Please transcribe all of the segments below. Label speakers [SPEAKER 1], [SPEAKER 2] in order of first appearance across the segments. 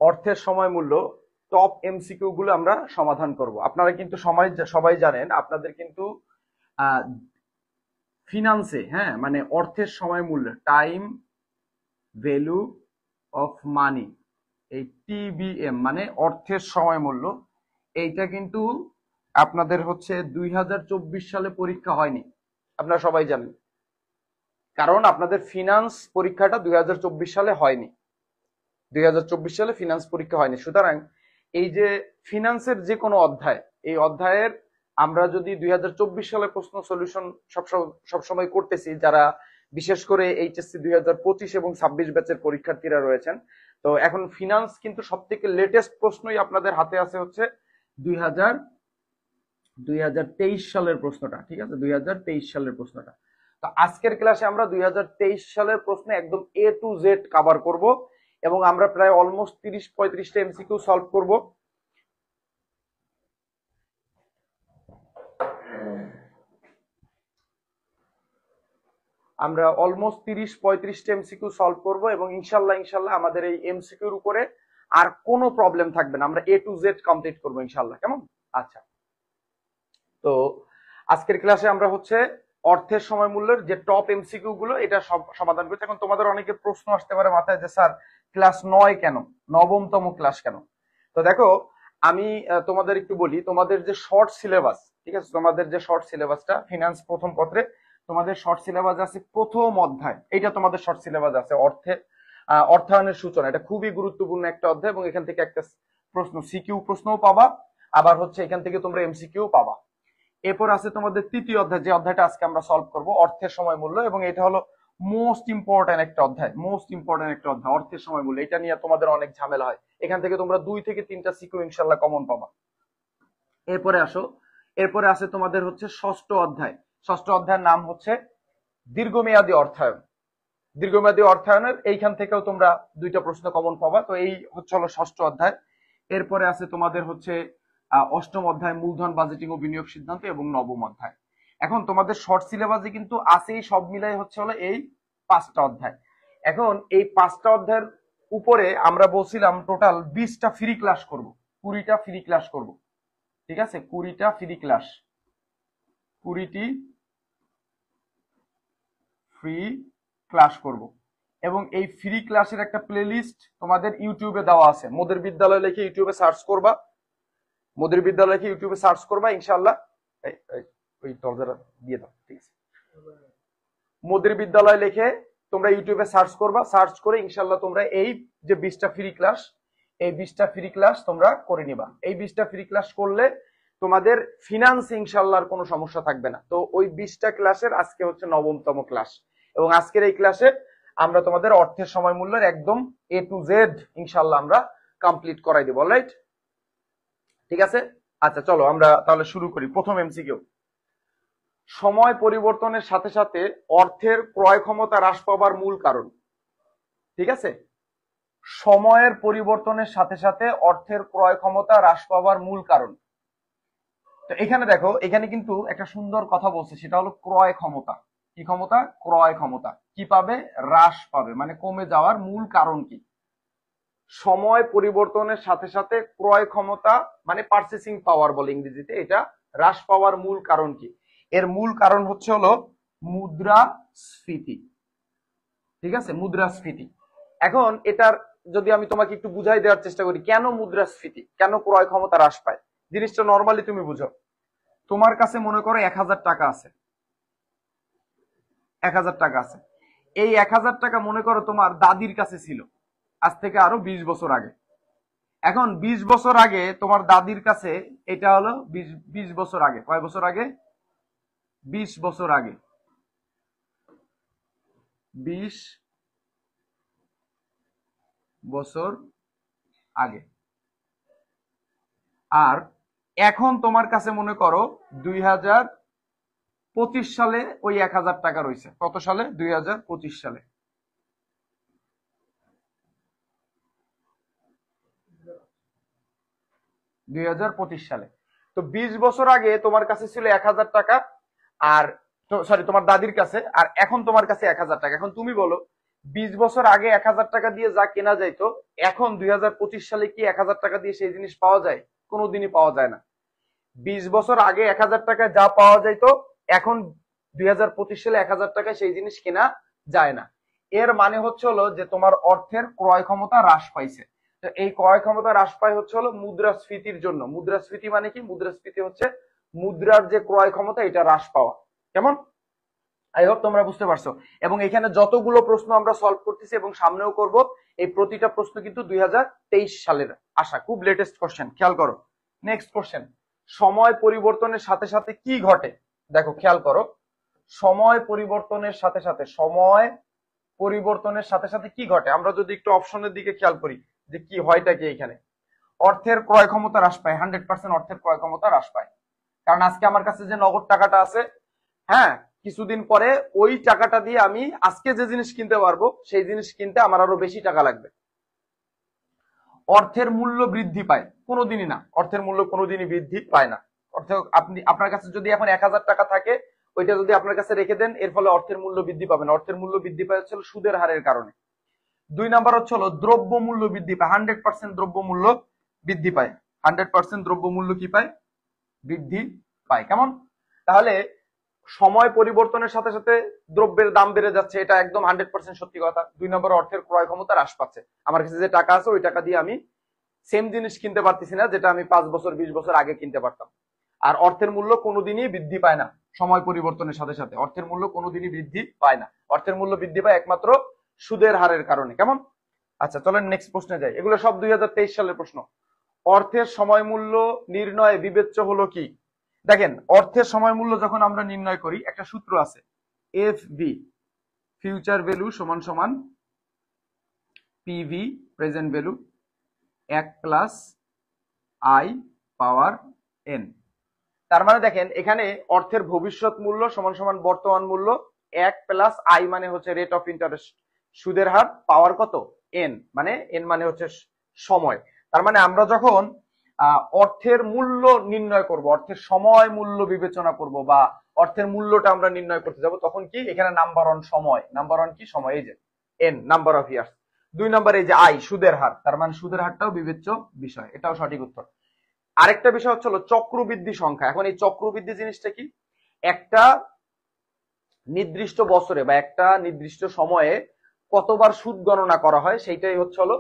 [SPEAKER 1] অর্থের সময় মূল্য টপ এমসিকিউ গুলো আমরা সমাধান করব। আপনারা কিন্তু সবাই জানেন আপনাদের কিন্তু ফিনান্সে, হ্যাঁ, মানে অর্থের সময় মূল্য, টাইম ভ্যালু অফ মানি, এই টিবিএম মানে অর্থের সময় মূল্য, এইটা কিন্তু আপনাদের হচ্ছে 2024 সালে পরীক্ষা হয়নি, আপনারা সবাই জানেন। কারণ আপনাদের ফিনান্স পরীক্ষাটা 2024 সালে হয়নি, 2024 সালে ফিনান্স পরীক্ষা হয়নি। সুতরাং এই যে ফিনান্সের যে কোনো অধ্যায়, এই অধ্যায়ের আমরা যদি 2024 সালের প্রশ্ন সলিউশন সবসময় করতেছি, যারা বিশেষ করে এইচএসসি 2025 এবং 26 ব্যাচের পরীক্ষার্থীরা রয়েছেন, তো এখন ফিনান্স কিন্তু সব থেকে লেটেস্ট প্রশ্নই আপনাদের হাতে আছে হচ্ছে 2023 সালের প্রশ্নটা, ঠিক আছে, 2023 সালের প্রশ্নটা। তো আজকের ক্লাসে আমরা 2023 সালের প্রশ্ন একদম এ টু জেড কভার করব এবং আমরা প্রায় অলমোস্ট 30-35টা এমসিকিউ সলভ করব। আমরা অলমোস্ট 30-35টা এমসিকিউ সলভ করব এবং ইনশাল্লাহ আমাদের এই এমসিকিউর উপরে আর কোনো প্রবলেম থাকবে না, আমরা এ টু জেড কমপ্লিট করবো ইনশাল্লাহ। কেমন? আচ্ছা, তো আজকের ক্লাসে আমরা হচ্ছে অর্থের সময় মূল্যের যে টপ এমসিকিউ গুলো এটা সব সমাধান করছি। এখন তোমাদের অনেকের প্রশ্ন আসতে পারে মাথায় যে স্যার ক্লাস 9 কেন, নবমতম ক্লাস কেন? তো দেখো, আমি তোমাদের একটু বলি, তোমাদের যে শর্ট সিলেবাস, ঠিক আছে, তোমাদের যে শর্ট সিলেবাসটা ফিনান্স প্রথম পত্রে তোমাদের শর্ট সিলেবাস আছে প্রথম অধ্যায়, এইটা তোমাদের শর্ট সিলেবাস আছে অর্থায়নের সূচনা, এটা খুবই গুরুত্বপূর্ণ একটা অধ্যায় এবং এখান থেকে একটা প্রশ্ন সিকিউ প্রশ্নও পাবা, আবার হচ্ছে এখান থেকে তোমরা এমসিকিউ পাবা। এরপর আছে তোমাদের তৃতীয় অধ্যায়, যে অধ্যায়টা আজকে আমরা সলভ করব, অর্থের সময় মূল্য, এবং এটা হলো মোস্ট ইম্পর্টেন্ট একটা অধ্যায়, অর্থের সময় মূল্য। এটা নিয়ে তোমাদের অনেক ঝামেলা হয়, এখান থেকে তোমরা 2 থেকে 3টা সিকিউ ইনশাল্লাহ কমন পাবা। এরপরে আছে তোমাদের হচ্ছে ষষ্ঠ অধ্যায়ের নাম হচ্ছে দীর্ঘমেয়াদী অর্থায়নের এইখান থেকেও তোমরা 2টা প্রশ্ন কমন পাবা। তো এই হচ্ছে হলো ষষ্ঠ অধ্যায়। এরপরে আছে তোমাদের হচ্ছে অষ্টম অধ্যায় মূলধন বাজেটিং ও বিনিয়োগ সিদ্ধান্ত, এবং নবম অধ্যায়। এখন তোমাদের শর্ট সিলেবাসে কিন্তু আছেই সব মিলাই হচ্ছে হলো এই 5টা অধ্যায়। এখন এই 5টা অধ্যায়ের উপরে আমরা বলছিলাম টোটাল 20টা ফ্রি ক্লাস করব, 20টা ফ্রি ক্লাস করব, ঠিক আছে, 20টা ফ্রি ক্লাস, 20টি ফ্রি ক্লাস করব। এবং এই ফ্রি ক্লাসের একটা প্লেলিস্ট তোমাদের ইউটিউবে দেওয়া আছে, মোদের বিদ্যালয় লিখে ইউটিউবে সার্চ করবা, ইনশাআল্লাহ। ওই দরজাটা দিয়ে দাও, ঠিক আছে। মোদের বিদ্যালয় লিখে তোমরা ইউটিউবে সার্চ করবা, সার্চ করে ইনশাআল্লাহ তোমরা এই যে 20টা ফ্রি ক্লাস, এই 20টা ফ্রি ক্লাস তোমরা করে নিবা। এই 20টা ফ্রি ক্লাস করলে তোমাদের ফিনান্স ইনশাআল্লাহ আর কোনো সমস্যা থাকবে না। তো ওই 20টা ক্লাসের আজকে হচ্ছে নবমতম ক্লাস, এবং আজকের এই ক্লাসে আমরা তোমাদের অর্থের সময় মূল্যের একদম এ টু জেড ইনশাআল্লাহ আমরা কমপ্লিট করাই দেব, অলরাইট? ঠিক আছে, আচ্ছা চলো আমরা তাহলে শুরু করি। প্রথম এমসিকিউ, সময় পরিবর্তনের সাথে সাথে অর্থের ক্রয় ক্ষমতা হ্রাস পাবার মূল কারণ। ঠিক আছে, সময়ের পরিবর্তনের সাথে সাথে অর্থের ক্রয় ক্ষমতা হ্রাস পাবার মূল কারণ। তো এখানে দেখো, এখানে কিন্তু একটা সুন্দর কথা বলছে, সেটা হলো ক্রয় ক্ষমতা। কি ক্ষমতা? ক্রয় ক্ষমতা কি পাবে? হ্রাস পাবে, মানে কমে যাওয়ার মূল কারণ কি? সময় পরিবর্তনের সাথে সাথে ক্রয় ক্ষমতা মানে পারচেসিং পাওয়ার বলে ইংরেজিতে, এটা হ্রাস পাওয়ার মূল কারণ কি? এর মূল কারণ হচ্ছে হলো মুদ্রাস্ফীতি। ঠিক আছে, মুদ্রাস্ফীতি। এখন এটার যদি আমি তোমাকে একটু বুঝাই দেওয়ার চেষ্টা করি, কেন মুদ্রাস্ফীতি, কেন ক্রয় ক্ষমতা হ্রাস পায়, জিনিসটা নর্মালি তুমি বুঝো। তোমার কাছে মনে করো 1000 টাকা আছে, 1000 টাকা আছে। এই 1000 টাকা মনে করো তোমার দাদির কাছে ছিল আজ থেকে আরো 20 বছর আগে। এখন 20 বছর আগে তোমার দাদির কাছে এটা হলো 20 বছর আগে, কয় বছর আগে? 20 বছর আগে, 20 বছর আগে। আর এখন তোমার কাছে মনে করো 2025 সালে ওই 1000 টাকা রয়েছে। কত সালে? 2025 সালে। তো 20 বছর আগে তোমার কাছে ছিল 1000 টাকা, আর সরি তোমার দাদির কাছে, আর এখন তোমার কাছে 1000 টাকা। এখন তুমি বলো 20 বছর আগে 1000 টাকা দিয়ে যা কেনা যাইতো, এখন 2025 সালে কি 1000 টাকা দিয়ে সেই জিনিস পাওয়া যায়? কোনোদিনই পাওয়া যায় না। 20 বছর আগে 1000 টাকায় যা পাওয়া যাইতো, এখন 2025 সালে 1000 টাকায় সেই জিনিস কেনা যায় না। এর মানে হচ্ছে হলো যে তোমার অর্থের ক্রয় ক্ষমতা হ্রাস পাইছে। তো এই ক্রয় ক্ষমতা হ্রাস পায় হচ্ছে হলো মুদ্রাস্ফীতির জন্য। মুদ্রাস্ফীতি মানে কি? মুদ্রাস্ফীতি হচ্ছে মুদ্রার যে ক্রয় ক্ষমতা এটা হ্রাস পাওয়া। কেমন? আই হোপ তোমরা বুঝতে পারছো। এবং এখানে যতগুলো প্রশ্ন আমরা সলভ করতেছি এবং সামনেও করব, এই প্রতিটা প্রশ্ন কিন্তু 2023 সালের আসা, খুব লেটেস্ট কোশ্চেন। খেয়াল করো নেক্সট কোশ্চেন, সময় পরিবর্তনের সাথে সাথে কি ঘটে? দেখো খেয়াল করো, সময় পরিবর্তনের সাথে সাথে কি ঘটে? আমরা যদি একটু অপশনের দিকে খেয়াল করি যে কি হয়টা কি, এখানে অর্থের ক্রয় ক্ষমতা হ্রাস পায়, 100% অর্থের ক্রয় ক্ষমতা হ্রাস পায়। কারণ আজকে আমার কাছে যে নগদ টাকাটা আছে, হ্যাঁ, কিছুদিন পরে ওই টাকাটা দিয়ে আমি আজকে যে জিনিস কিনতে পারবো সেই জিনিস কিনতে আমার আরো বেশি টাকা লাগবে। অর্থের মূল্য বৃদ্ধি পায়? কোনোদিনই না, অর্থের মূল্য কোনোদিনই বৃদ্ধি পায় না। অর্থাৎ আপনার কাছে যদি এখন 1000 টাকা থাকে, ওইটা যদি আপনার কাছে রেখে দেন, এর ফলে অর্থের মূল্য বৃদ্ধি পাবে না। অর্থের মূল্য বৃদ্ধি পায় হচ্ছে সুদের হারের কারণে। 2 নাম্বার হচ্ছে হলো দ্রব্য মূল্য বৃদ্ধি পায়। 100% দ্রব্য মূল্য বৃদ্ধি পায়। 100% দ্রব্য মূল্য কি পায়? বৃদ্ধি পায়। কেমন? তাহলে সময় পরিবর্তনের সাথে সাথে দ্রব্যের দাম বেড়ে যাচ্ছে, এটা একদম 100% সত্যি কথা। 2 নম্বর অর্থের ক্রয় ক্ষমতা হ্রাস পাচ্ছে। আমার কাছে যে টাকা আছে ওই টাকা দিয়ে আমি সেম জিনিস কিনতে পারতেছি না যেটা আমি 5 বছর 20 বছর আগে কিনতে পারতাম। আর অর্থের মূল্য কোনোদিনই বৃদ্ধি পায় না সময় পরিবর্তনের সাথে সাথে। অর্থের মূল্য কোনোদিনই বৃদ্ধি পায় না। অর্থের মূল্য বৃদ্ধি পায় একমাত্র সুদের হারের কারণে। কেমন? আচ্ছা চলেন নেক্সট প্রশ্নে যাই। এগুলো সব 2023 সালের প্রশ্ন। অর্থের সময় মূল্য নির্ণয়ে বিবেচ্য হলো কি? দেখেন, অর্থের সময় মূল্য যখন আমরা নির্ণয় করি, একটা সূত্র আছে, এফভি, ফিউচার ভ্যালু সমান সমান PV, present value, 1 plus I power N. তার মানে দেখেন, এখানে অর্থের ভবিষ্যৎ মূল্য সমান সমান বর্তমান মূল্য, 1 প্লাস আই মানে হচ্ছে রেট অফ ইন্টারেস্ট, সুদের হার, পাওয়ার কত? এন, মানে এন মানে হচ্ছে সময়। তার মানে আমরা যখন অর্থের মূল্য নির্ণয় করব, অর্থের সময় মূল্য বিবেচনা করব, বা অর্থের মূল্যটা আমরা নির্ণয় করতে যাব, তখন কি এখানে নাম্বার অন সময়, নাম্বার অন কি সময়, এই যে N, number of years. 2 number এই যে আই, সুদের হার, তার মানে সুদের হারটাও বিবেচ্য বিষয়, এটাও সঠিক উত্তর। আরেকটা বিষয় হচ্ছে চক্রবৃদ্ধি সংখ্যা। এখন এই চক্রবৃদ্ধি জিনিসটা কি? একটা নির্দিষ্ট বছরে বা একটা নির্দিষ্ট সময়ে কতবার সুদ গণনা করা হয় সেইটাই হচ্ছে হলো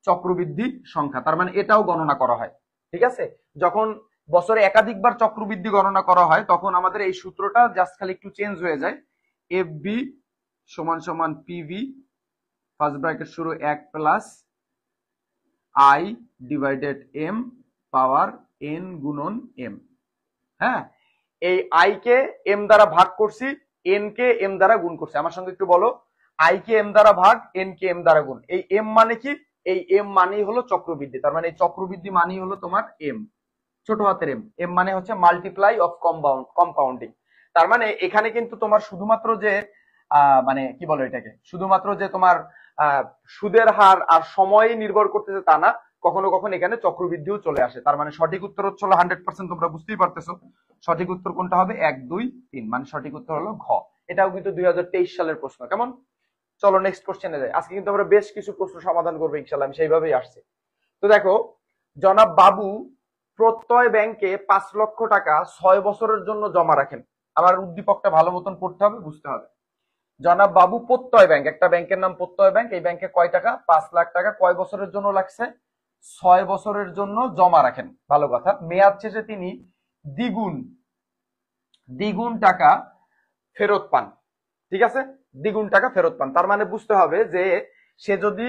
[SPEAKER 1] চক্রবৃদ্ধি সংখ্যা। তার মানে এটাও গণনা করা হয়। ঠিক আছে? যখন বছরে একাধিকবার চক্রবৃদ্ধি গণনা করা হয় তখন আমাদের এই সূত্রটা জাস্ট খালি একটু চেঞ্জ হয়ে যায়। এফ বি সমান সমান পিভি, ফার্স্ট ব্র্যাকেট শুরু 1 plus I divided M power N গুণন এম। হ্যাঁ, এই আই কে এম দ্বারা ভাগ করছি, এন কে এম দ্বারা গুণ করছি। আমার সঙ্গে একটু বলো, আই কে এম দ্বারা ভাগ, এন কে এম দ্বারা গুণ। এই এম মানে কি? এই এম মানেই হলো চক্রবৃদ্ধি। তার মানে এই চক্রবৃদ্ধি মানেই হলো তোমার এম, ছোট হাতের এম। এম মানে হচ্ছে মাল্টিপ্লাই অফ কম্পাউন্ডিং। তার মানে এখানে কিন্তু তোমার শুধুমাত্র যে মানে কি বলো এটাকে, শুধুমাত্র যে তোমার সুদের হার আর সময় নির্ভর করতেছে তা না, কখনো কখনো এখানে চক্রবৃদ্ধিও চলে আসে। তার মানে সঠিক উত্তর হচ্ছে 100%, তোমরা বুঝতেই পারতেছো সঠিক উত্তর কোনটা হবে, 1 2 3, মানে সঠিক উত্তর হলো ঘ। এটাও কিন্তু 2023 সালের প্রশ্ন। কেমন? চলো নেক্সট কোশ্চেনে যাই। আজকে কিন্তু আমরা বেশ কিছু প্রশ্ন সমাধান করবো ইনশাআল্লাহ, আমি সেইভাবেই আসছি। তো দেখো, জনাব বাবু প্রত্যয় ব্যাংকে 5 লক্ষ টাকা 6 বছরের জন্য জমা রাখেন। আমার উদ্দীপকটা ভালো মতন পড়তে হবে, বুঝতে হবে। জনাব বাবু প্রত্যয় ব্যাংক, একটা ব্যাংকের নাম প্রত্যয় ব্যাংক, এই ব্যাংকে কয় টাকা? 5 লাখ টাকা কয় বছরের জন্য লাগছে? 6 বছরের জন্য জমা রাখেন। ভালো কথা। মেয়াদ শেষে তিনি দ্বিগুণ টাকা ফেরত পান। ঠিক আছে? দ্বিগুণ টাকা ফেরত পান। তার মানে বুঝতে হবে যে সে যদি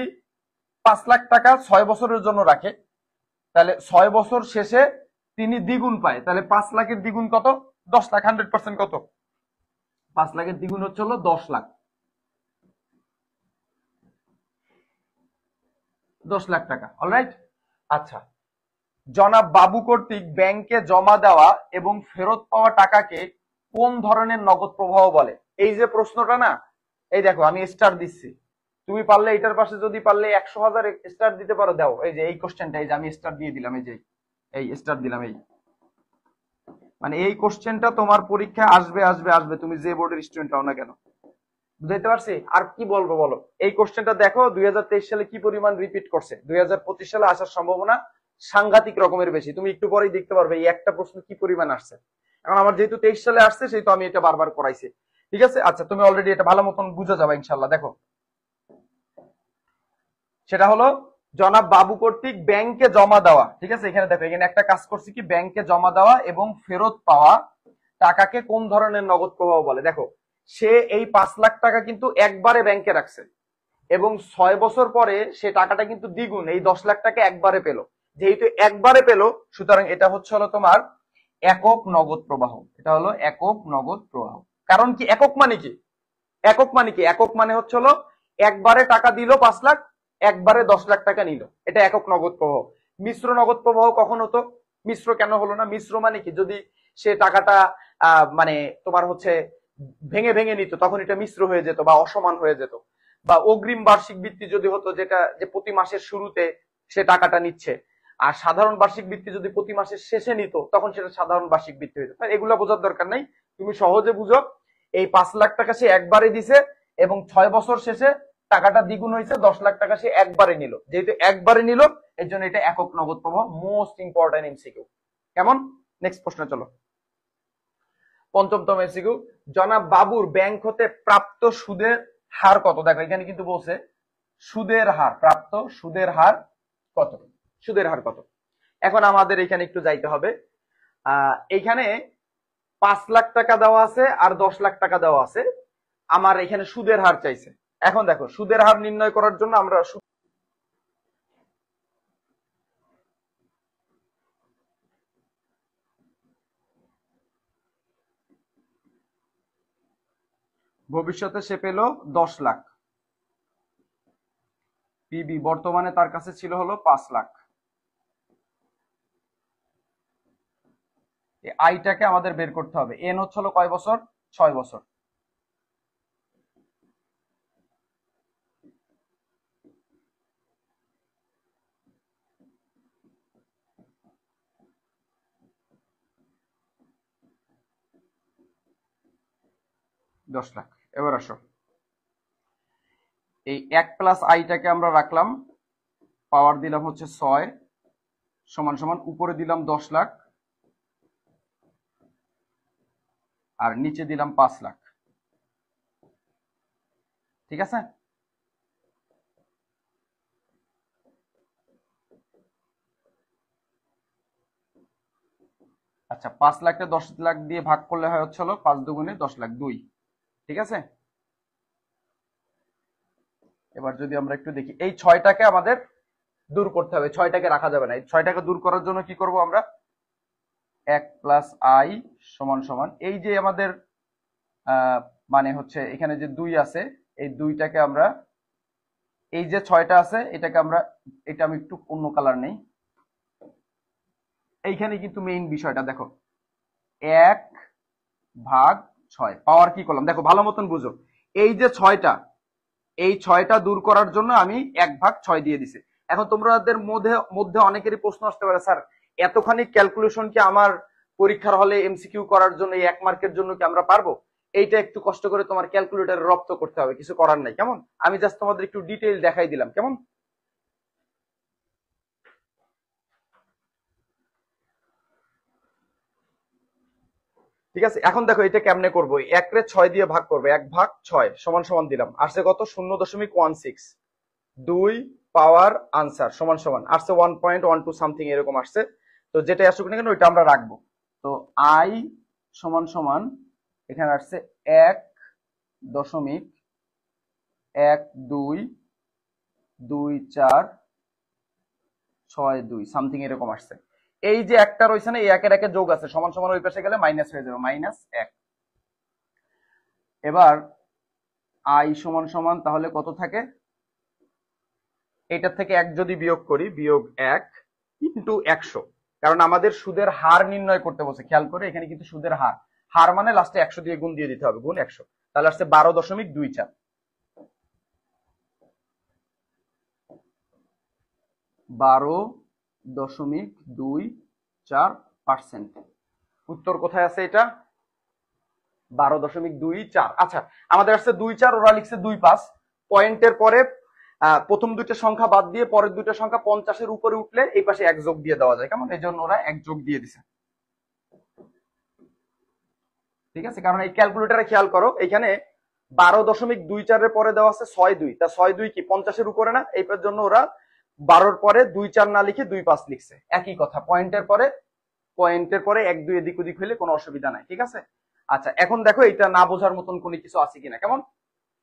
[SPEAKER 1] 5 লাখ টাকা 6 বছরের জন্য রাখে, তাহলে 6 বছর শেষে তিনি দ্বিগুণ পায়। তাহলে 5 লাখের দ্বিগুণ কত? 10 লাখ। 100% কত? 5 লাখের দ্বিগুণ হচ্ছে হলো 10 লাখ। 10 লাখ টাকা। অলরাইট। আচ্ছা, জনাব বাবু কর্তৃক ব্যাংকে জমা দেওয়া এবং ফেরত পাওয়া টাকাকে কোন ধরনের নগদ প্রবাহ বলে? এই যে প্রশ্নটা না, এই দেখো আমি স্টার দিচ্ছি, তুমি পারলে এটার পাশে যদি পারলে 100,000 স্টার দিতে পারো, দাও। এই যে এই কোশ্চেনটা, এই যে আমি স্টার দিয়ে দিলাম, এই যে এই স্টার দিলাম। এই মানে এই কোশ্চেনটা তোমার পরীক্ষায় আসবে আসবে আসবে, তুমি যে বোর্ডের স্টুডেন্ট হও না কেন। বুঝাইতে পারছি? আর কি বলবো বলো, এই কোশ্চেনটা দেখো 2023 সালে কি পরিমাণ রিপিট করছে, 2025 সালে আসার সম্ভাবনা সাংঘাতিক রকমের বেশি। তুমি একটু পরেই দেখতে পারবে এই একটা প্রশ্ন কি পরিমাণ আসছে। এখন আমার যেহেতু 23 সালে আসছে সেহেতু আমি এটা বারবার করাইছি। ঠিক আছে, আচ্ছা তুমি অলরেডি এটা ভালো মতন বুঝে যাবে ইনশাল্লাহ। দেখো সেটা হলো জনাব বাবু কর্তৃক ব্যাংকে জমা দেওয়া। ঠিক আছে, এখানে দেখো এখানে একটা কাজ করছি কি, ব্যাংকে জমা দেওয়া এবং ফেরত পাওয়া টাকাকে কোন ধরনের নগদ প্রবাহ বলে। দেখো সে এই 5 লাখ টাকা কিন্তু একবারে ব্যাংকে রাখছে এবং 6 বছর পরে সে টাকাটা কিন্তু দ্বিগুণ এই 10 লাখ টাকা একবারে পেল। যেহেতু একবারে পেল সুতরাং এটা হচ্ছে হলো তোমার একক নগদ প্রবাহ। এটা হলো একক নগদ প্রবাহ। কারণ কি, একক মানে কি, একক মানে কি, একক মানে হচ্ছে হলো একবারে টাকা দিল 5 লাখ, একবারে 10 লাখ টাকা নিল, এটা একক নগদ প্রবাহ। মিশ্র নগদ প্রবাহ কখন হতো? মিশ্র কেন হলো না? মিশ্র মানে কি, যদি সে টাকাটা মানে তোমার হচ্ছে ভেঙে ভেঙে নিত তখন এটা মিশ্র হয়ে যেত বা অসমান হয়ে যেত। বা অগ্রিম বার্ষিক ভিত্তি যদি হতো, যেটা যে প্রতি মাসের শুরুতে সে টাকাটা নিচ্ছে, আর সাধারণ বার্ষিক ভিত্তি যদি প্রতি মাসের শেষে নিত তখন সেটা সাধারণ বার্ষিক ভিত্তি হয়ে যেত। এগুলো বোঝার দরকার নাই, তুমি সহজে বুঝো। এই 5 লাখ টাকা সে একবারে দিছে এবং 6 বছর শেষে টাকাটা দ্বিগুণ হয়েছে, 10 লাখ টাকা সে একবারে নিল। যেহেতু একবারে নিল এর জন্য এটা একক নগদ প্রবাহ। Most important MCQ. কেমন? নেক্সট প্রশ্ন চলো। পঞ্চমতম এমসিকিউ, জনাব বাবুর ব্যাংক হতে প্রাপ্ত সুদের হার কত? দেখো এখানে কিন্তু বলছে সুদের হার, প্রাপ্ত সুদের হার কত, সুদের হার কত। এখন আমাদের এখানে একটু যাইতে হবে। এইখানে 5 লাখ টাকা দেওয়া আছে আর 10 লাখ টাকা দেওয়া আছে, আমার এখানে সুদের হার চাইছে। এখন দেখো সুদের হার নির্ণয় করার জন্য আমরা ভবিষ্যতে সে পেল 10 লাখ, পিবি বর্তমানে তার কাছে ছিল হলো 5 লাখ। আইটাকে আমাদের বের করতে হবে। এন হচ্ছে হলো কয় বছর? 6 বছর। দশ লাখ। এবার আসো, এই 1+i-টাকে আমরা রাখলাম, পাওয়ার দিলাম হচ্ছে 6 সমান সমান উপরে দিলাম 10 লাখ আর নিচে দিলাম 5 লাখ। ঠিক আছে, আচ্ছা 5 লাখটা 10 লাখ দিয়ে ভাগ করলে হয় হচ্ছে হলো 5 দুগুণে 10 লাখ, 2। ঠিক আছে, এবার যদি আমরা একটু দেখি, এই 6টাকে আমাদের দূর করতে হবে, 6টাকে রাখা যাবে না। এই 6টাকে দূর করার জন্য কি করব আমরা? 1+i সমান সমান এই যে আমাদের মানে হচ্ছে এখানে যে 2 আছে, এই 2টাকে আমরা, এই যে 6টা আছে এটাকে আমরা, এটা আমি একটু অন্য কালার নেই। এইখানে কিন্তু মেইন বিষয়টা দেখো, 1/6 পাওয়ার কি করলাম দেখো ভালো মতন বুঝো। এই যে 6টা, এই 6টা দূর করার জন্য আমি 1/6 দিয়ে দিছি। এখন তোমাদের মধ্যে মধ্যে অনেকেরই প্রশ্ন আসতে পারে, স্যার এতখানি ক্যালকুলেশন কি আমার পরীক্ষার হলে এমসিকিউ করার জন্য, এই 1 মার্কের জন্য কি আমরা পারবো? এইটা একটু কষ্ট করে তোমার ক্যালকুলেটরে রপ্ত করতে হবে, কিছু করার নাই। কেমন? আমি জাস্ট তোমাদের একটু ডিটেইল দেখাই দিলাম। কেমন? ঠিক আছে, এখন দেখো এটা কেমনে করবো। 1 রে 6 দিয়ে ভাগ করবো, 1/6 সমান সমান দিলাম, আসছে কত? 0.16। 2 পাওয়ার আনসার সমান সমান আসছে 1.12 সামথিং এরকম আসছে। তো যেটা আসুক না কেন ওইটা আমরা রাখবো। তো আই সমান সমান এখানে আসছে 1.122462 সামথিং এরকম আসছে। এই যে একটা রয়েছে না, এই একের একে যোগ আছে, সমান সমান ওই পাশে গেলে মাইনাস হয়ে যাবে, -1। এবার আই সমান সমান তাহলে কত থাকে? এটার থেকে 1 যদি বিয়োগ করি, বিয়োগ 1 ইন্টু 100, কারণ আমাদের সুদের হার নির্ণয় করতে বলছে। খেয়াল করে এখানে কিন্তু সুদের হার, হার মানে লাস্টে 100 দিয়ে গুণ দিয়ে দিতে হবে, গুণ 100, তাহলে আসছে 12.24। 12.24%। উত্তর কোথায় আছে এটা? 12.24। আচ্ছা, আমাদের আসছে 2.4, ওরা লিখছে 2.5। পয়েন্টের পরে প্রথম দুইটা সংখ্যা বাদ দিয়ে পরের দুইটা সংখ্যা 50-এর উপরে উঠলে এই পাশে 1 যোগ দিয়ে দেওয়া যায়, কেমন? এই জন্য ওরা 1 যোগ দিয়ে দিছে। ঠিক আছে, কারণ এই ক্যালকুলেটরে খেয়াল করো, এখানে 12.24 এর পরে দেওয়া আছে 6-2, তা 6-2 কি 50-এর উপরে না? এই জন্য ওরা 12-র পরে 2-4 না লিখে 2-5 লিখছে। একই কথা, পয়েন্টের পরে 1-2 এদিক ওদিক হইলে কোনো অসুবিধা নাই। ঠিক আছে, আচ্ছা এখন দেখো এটা না বোঝার মতন কোনো কিছু আছে কিনা, কেমন?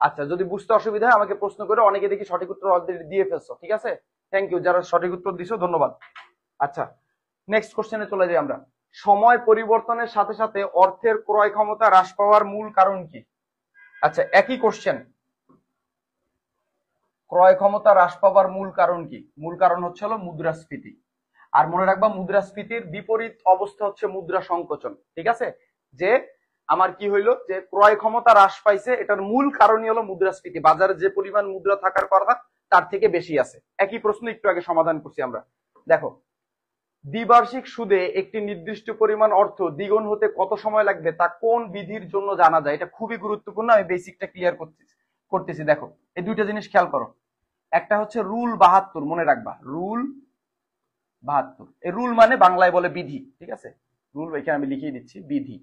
[SPEAKER 1] আচ্ছা, যদি বুঝতে অসুবিধা হয় আমাকে প্রশ্ন করে, অনেকে দেখি সঠিক উত্তর অলরেডি দিয়ে ফেলছো। ঠিক আছে, থ্যাংক ইউ যারা সঠিক উত্তর দিছো, ধন্যবাদ। আচ্ছা, নেক্সট কোশ্চেনে চলে যাই আমরা। সময় পরিবর্তনের সাথে সাথে অর্থের ক্রয় ক্ষমতা হ্রাস পাওয়ার মূল কারণ কি? আচ্ছা, একই কোশ্চেন, ক্রয় ক্ষমতা হ্রাস পাওয়ার মূল কারণ কি? মূল কারণ হচ্ছে হলো মুদ্রাস্ফীতি। আর মনে রাখবা, মুদ্রাস্ফীতির বিপরীত অবস্থা হচ্ছে মুদ্রা সংকোচন। ঠিক আছে, যে আমার কি হইলো, যে ক্রয় ক্ষমতা হ্রাস পাইছে, এটার মূল কারণই হলো মুদ্রাস্ফীতি। বাজারে যে পরিমাণ মুদ্রা থাকার কথা তার থেকে বেশি আছে। একই প্রশ্ন একটু আগে সমাধান করছি আমরা। দেখো, দ্বিবার্ষিক সুদে একটি নির্দিষ্ট পরিমাণ অর্থ দ্বিগুণ হতে কত সময় লাগবে তা কোন বিধির জন্য জানা যায়? এটা খুবই গুরুত্বপূর্ণ, আমি বেসিকটা ক্লিয়ার করতেছি। দেখো, এই দুইটা জিনিস খেয়াল করো। একটা হচ্ছে রুল 72, মনে রাখবা, রুল 72। এই রুল মানে বাংলায় বলে বিধি। ঠিক আছে, রুল এখানে আমি লিখিয়ে দিচ্ছি, বিধি।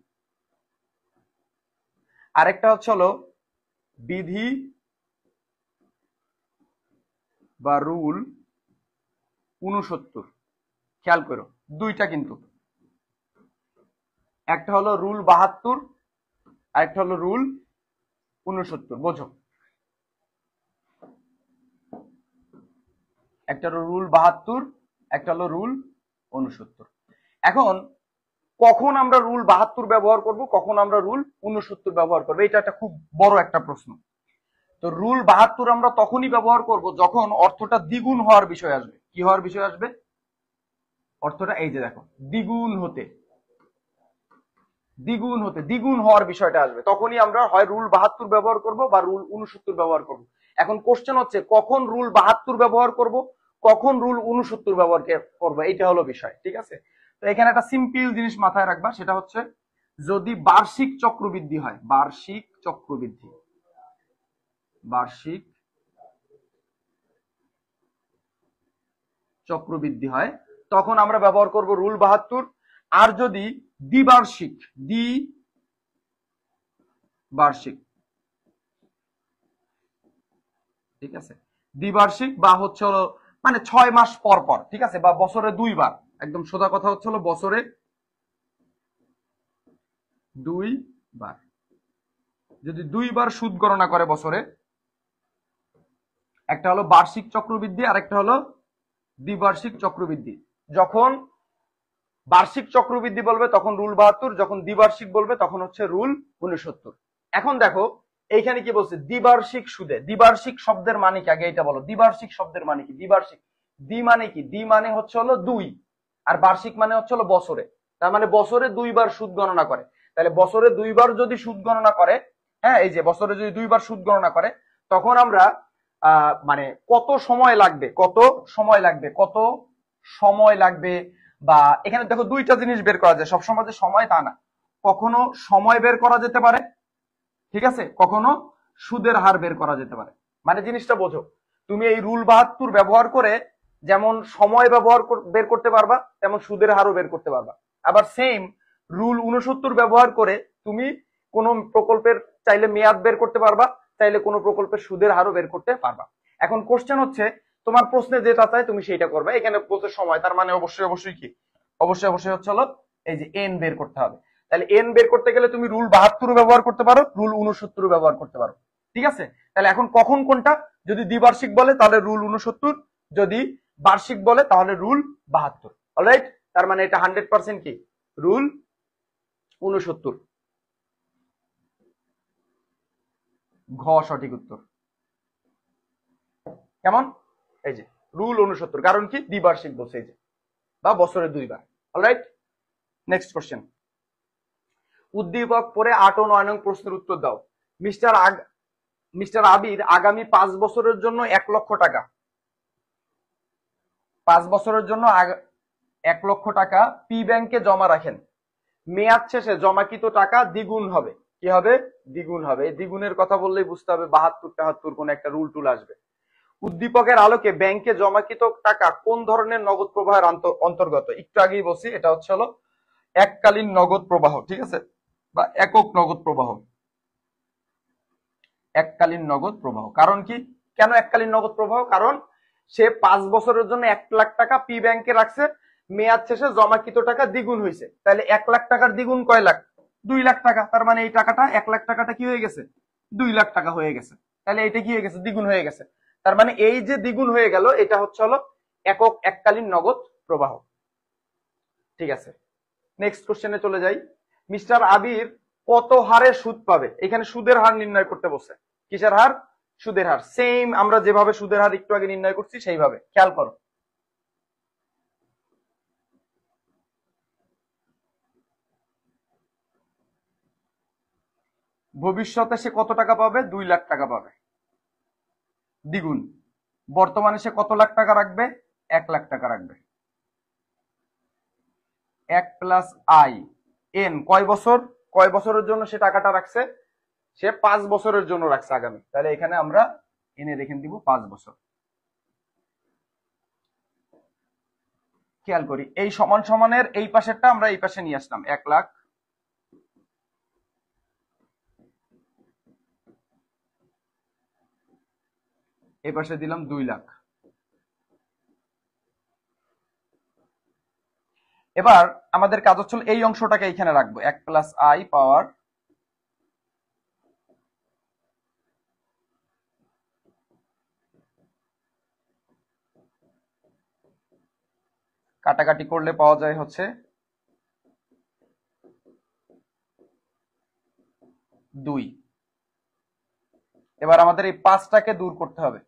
[SPEAKER 1] আরেকটা হচ্ছে হলো বিধি বা রুল 69। খেয়াল করো, দুইটা কিন্তু, একটা হলো রুল 72, আরেকটা হলো রুল 69। বোঝো, একটা হলো রুল 72, একটা হলো রুল 69। এখন কখন আমরা রুল 72 ব্যবহার করব, কখন আমরা রুল 69 ব্যবহার করব, এটা একটা খুব বড় একটা প্রশ্ন। তো রুল 72 আমরা তখনই ব্যবহার করব যখন অর্থটা দ্বিগুণ হওয়ার বিষয় আসবে। কি হওয়ার বিষয় আসবে? অর্থটা এই যে দেখো, দ্বিগুণ হতে, দ্বিগুণ হওয়ার বিষয়টা আসবে, তখনই আমরা হয় রুল 72 ব্যবহার করব বা রুল 69 ব্যবহার করব। এখন কোশ্চেন হচ্ছে কখন রুল 72 ব্যবহার করব, কখন রুল 69 ব্যবহার করব, এটা হলো বিষয়। ঠিক আছে, তো এখানে একটা সিম্পল জিনিস মাথায় রাখবা, সেটা হচ্ছে যদি বার্ষিক চক্রবৃদ্ধি হয়, বার্ষিক চক্রবৃদ্ধি হয়, তখন আমরা ব্যবহার করব রুল 72। আর যদি দ্বিবার্ষিক, ঠিক আছে, দ্বিবার্ষিক বা হচ্ছে হলো মানে 6 মাস পর পর, ঠিক আছে, বা বছরে 2 বার, একদম সোজা কথা হচ্ছে হলো বছরে 2 বার, যদি 2 বার সুদ গণনা করে বছরে, একটা হলো বার্ষিক চক্রবৃদ্ধি আর একটা হলো দ্বিবার্ষিক চক্রবৃদ্ধি। যখন বার্ষিক চক্রবৃদ্ধি বলবে তখন রুল 72, যখন দ্বিবার্ষিক বলবে তখন হচ্ছে রুল 69। এখন দেখো এইখানে কি বলছে, দ্বিবার্ষিক সুদে, দ্বিবার্ষিক শব্দের মানে কি, আগে এটা বলো, দ্বিবার্ষিক শব্দের মানে কি? দ্বিবার্ষিক, দ্বি মানে কি? দ্বি মানে হচ্ছে হলো 2, আর বার্ষিক মানে হচ্ছে হলো বছরে। তার মানে বছরে 2 বার সুদ গণনা করে। তাহলে বছরে 2 বার যদি সুদ গণনা করে, হ্যাঁ, এই যে বছরে যদি 2 বার সুদ গণনা করে, তখন আমরা মানে কত সময় লাগবে, বা এখানে দেখো দুইটা জিনিস বের করা যায়, সবসময় যে সময় তা না, কখনো সময় বের করা যেতে পারে, ঠিক আছে, কখনো সুদের হার বের করা যেতে পারে। মানে জিনিসটা বোঝো, তুমি এই রুল 72 ব্যবহার করে যেমন সময় বের করতে পারবা, তেমন সুদের হারও বের করতে পারবা। আবার সেম রুল 69 ব্যবহার করে তুমি কোন প্রকল্পের চাইলে মেয়াদ বের করতে পারবা, চাইলে কোন প্রকল্পের সুদের হারও বের করতে পারবা। এখন কোশ্চেন হচ্ছে, তোমার প্রশ্নে যেটা চাই তুমি সেইটা করবে। এখানে বলতে সময়, তার মানে অবশ্যই কি, অবশ্যই হচ্ছে হলো এই যে এন বের করতে হবে। তাহলে এন বের করতে গেলে তুমি রুল 72 ব্যবহার করতে পারো, রুল 69 ব্যবহার করতে পারো। ঠিক আছে, তাহলে এখন কখন কোনটা, যদি দ্বিবার্ষিক বলে তাহলে রুল 69, যদি বার্ষিক বলে তাহলে রুল 72। অলরাইট, তার মানে এটা 100% কি, রুল 69। ঘ সঠিক উত্তর। কেমন? এই যে রুল 69, কারণ কি, দ্বিবার্ষিক বলছে, এই যে, বা বছরে 2 বার। Alright, next question. উদ্দীপক পরে 8 ও 9 নং প্রশ্নের উত্তর দাও। মিস্টার আবির আগামী 5 বছরের জন্য 1 লক্ষ টাকা, 5 বছরের জন্য 1 লক্ষ টাকা পি ব্যাংকে জমা রাখেন। মেয়াদ শেষে জমাকৃত টাকা দ্বিগুণ হবে। কি হবে? দ্বিগুণ হবে। এই দ্বিগুণের কথা বললেই বুঝতে হবে 72-73 কোন একটা রুল টুল আসবে। উদ্দীপকের আলোকে ব্যাংকে জমাকৃত টাকা কোন ধরনের নগদ প্রবাহের অন্তর্গত? একটু আগেই বলছি, এটা হচ্ছে হলো এককালীন নগদ প্রবাহ, ঠিক আছে, বা একক নগদ প্রবাহ। এককালীন নগদ প্রবাহ। কারণ কি, কেন এককালীন নগদ প্রবাহ? কারণ সে 5 বছরের জন্য 1 লাখ টাকা পি ব্যাংকে রাখছে, মেয়াদ শেষে জমাকৃত টাকা দ্বিগুণ হয়েছে, তাহলে 1 লাখ টাকার দ্বিগুণ কয় লাখ? 2 লাখ টাকা। তার মানে এই টাকাটা 1 লাখ টাকাটা কি হয়ে গেছে? 2 লাখ টাকা হয়ে গেছে। তাহলে এটা কি হয়ে গেছে? দ্বিগুণ হয়ে গেছে। তার মানে এই যে দ্বিগুণ হয়ে গেল, এটা হচ্ছে হলো একক এককালীন নগদ প্রবাহ। ঠিক আছে, নেক্সট কোশ্চেনে চলে যাই। মিস্টার আবির কত হারে সুদ পাবে? এখানে সুদের হার নির্ণয় করতে বলছে। কিসের হার? সুদের হার। সেম আমরা যেভাবে সুদের হার একটু আগে নির্ণয় করছি সেইভাবে, খেয়াল করো। ভবিষ্যতে সে কত টাকা পাবে? 2 লাখ টাকা পাবে, দ্বিগুণ। বর্তমানে সে কত লাখ টাকা রাখবে? 1 লাখ টাকা রাখবে। 1 প্লাস আই এন, কয় বছর? কয় বছরের জন্য সে টাকাটা রাখছে? সে 5 বছরের জন্য রাখছে আগামী। তাহলে এখানে আমরা এনে রেখে দিব 5 বছর। খেয়াল করি, এই সমান সমানের এই পাশেরটা আমরা এই পাশে নিয়ে আসলাম, 1 লাখ। এই পাশে দিলাম 2 লাখ। এবার আমাদের কাজ হচ্ছে এই অংশটাকে এখানে রাখবো, 1 প্লাস আই পাওয়ার কাটাকাটি করলে পাওয়া যায় হচ্ছে 2। এবার আমাদের এই 5টাকে দূর করতে হবে।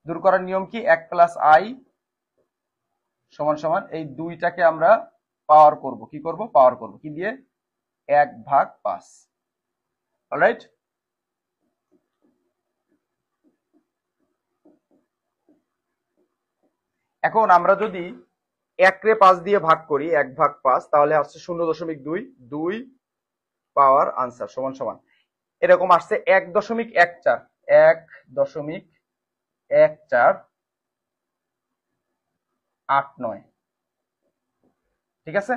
[SPEAKER 1] দূর করার নিয়ম কি? 1 প্লাস আই সমান সমান এই 2টাকে আমরা পাওয়ার করব। কি করব? পাওয়ার করব কি দিয়ে? 1/5। অলরাইট, এখন আমরা যদি 1 রে 5 দিয়ে ভাগ করি, 1/5, তাহলে আসছে 0.2, 2 পাওয়ার আনসার সমান সমান এরকম আসছে 1.14, 1.1489। ঠিক আছে,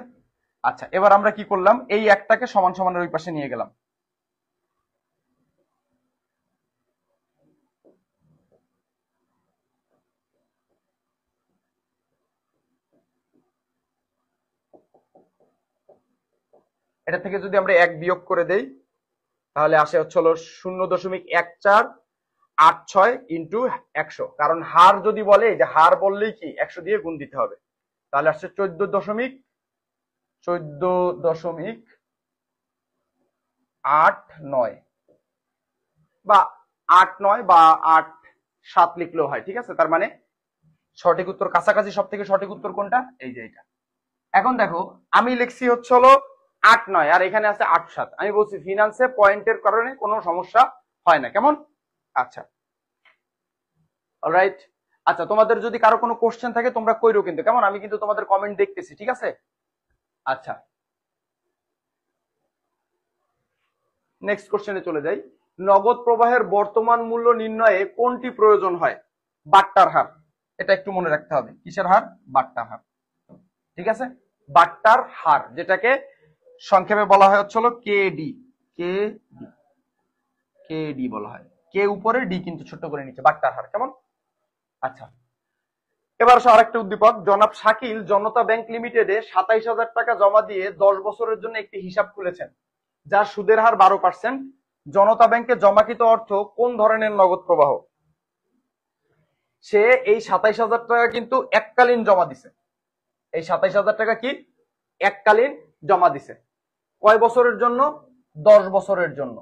[SPEAKER 1] আচ্ছা এবার আমরা কি করলাম? এই একটাকে সমান সমানের ওই পাশে নিয়ে গেলাম। এটা থেকে যদি আমরা 1 বিয়োগ করে দেই, তাহলে আসে হচ্ছে হলো 0.1486 ইন্টু 100। কারণ হার যদি বলে, যে হার বললেই কি 100 দিয়ে গুণ দিতে হবে, তাহলে আসছে 14.89 বা 89 বা 87 লিখলেও হয়। ঠিক আছে, তার মানে সঠিক উত্তর কাছাকাছি। সব থেকে সঠিক উত্তর কোনটা? এই যে এটা। এখন দেখো, আমি লিখছি হচ্ছে হলো 89 আর এখানে আছে 87। আমি বলছি ফিনান্সে পয়েন্টের কারণে কোনো সমস্যা হয় না, কেমন? আচ্ছা, অলরাইট। আচ্ছা, তোমাদের যদি কারো কোনো কোশ্চেন থাকে তোমরা কইরো কিন্তু, কেমন? আমি কিন্তু তোমাদের কমেন্ট দেখতেছি, ঠিক আছে? আচ্ছা, নেক্সট কোশ্চেনে চলে যাই। নগদ প্রবাহের বর্তমান মূল্য নির্ণয়ে কোনটি প্রয়োজন হয়? বাট্টার হার। এটা একটু মনে রাখতে হবে। কিসের হার? বাট্টার হার। ঠিক আছে, বাট্টার হার, যেটাকে সংক্ষেপে বলা হয় হচ্ছে হলো কেডি। কেডি বলা হয়। কে উপরে, ডি কিন্তু ছোট করে নিচে, বাট্টার হার, কেমন? আচ্ছা, এবার আসো আরেকটা উদ্দীপক। জনাব শাকিল জনতা ব্যাংক লিমিটেডে 27,000 টাকা জমা দিয়ে 10 বছরের জন্য একটি হিসাব খুলেছেন, যার সুদের হার 12%। জনতা ব্যাংকে জমাকৃত অর্থ কোন ধরনের নগদ প্রবাহ? সে এই 27,000 টাকা কিন্তু এককালীন জমা দিছে। এই 27,000 টাকা কি এককালীন জমা দিছে। কয় বছরের জন্য? 10 বছরের জন্য।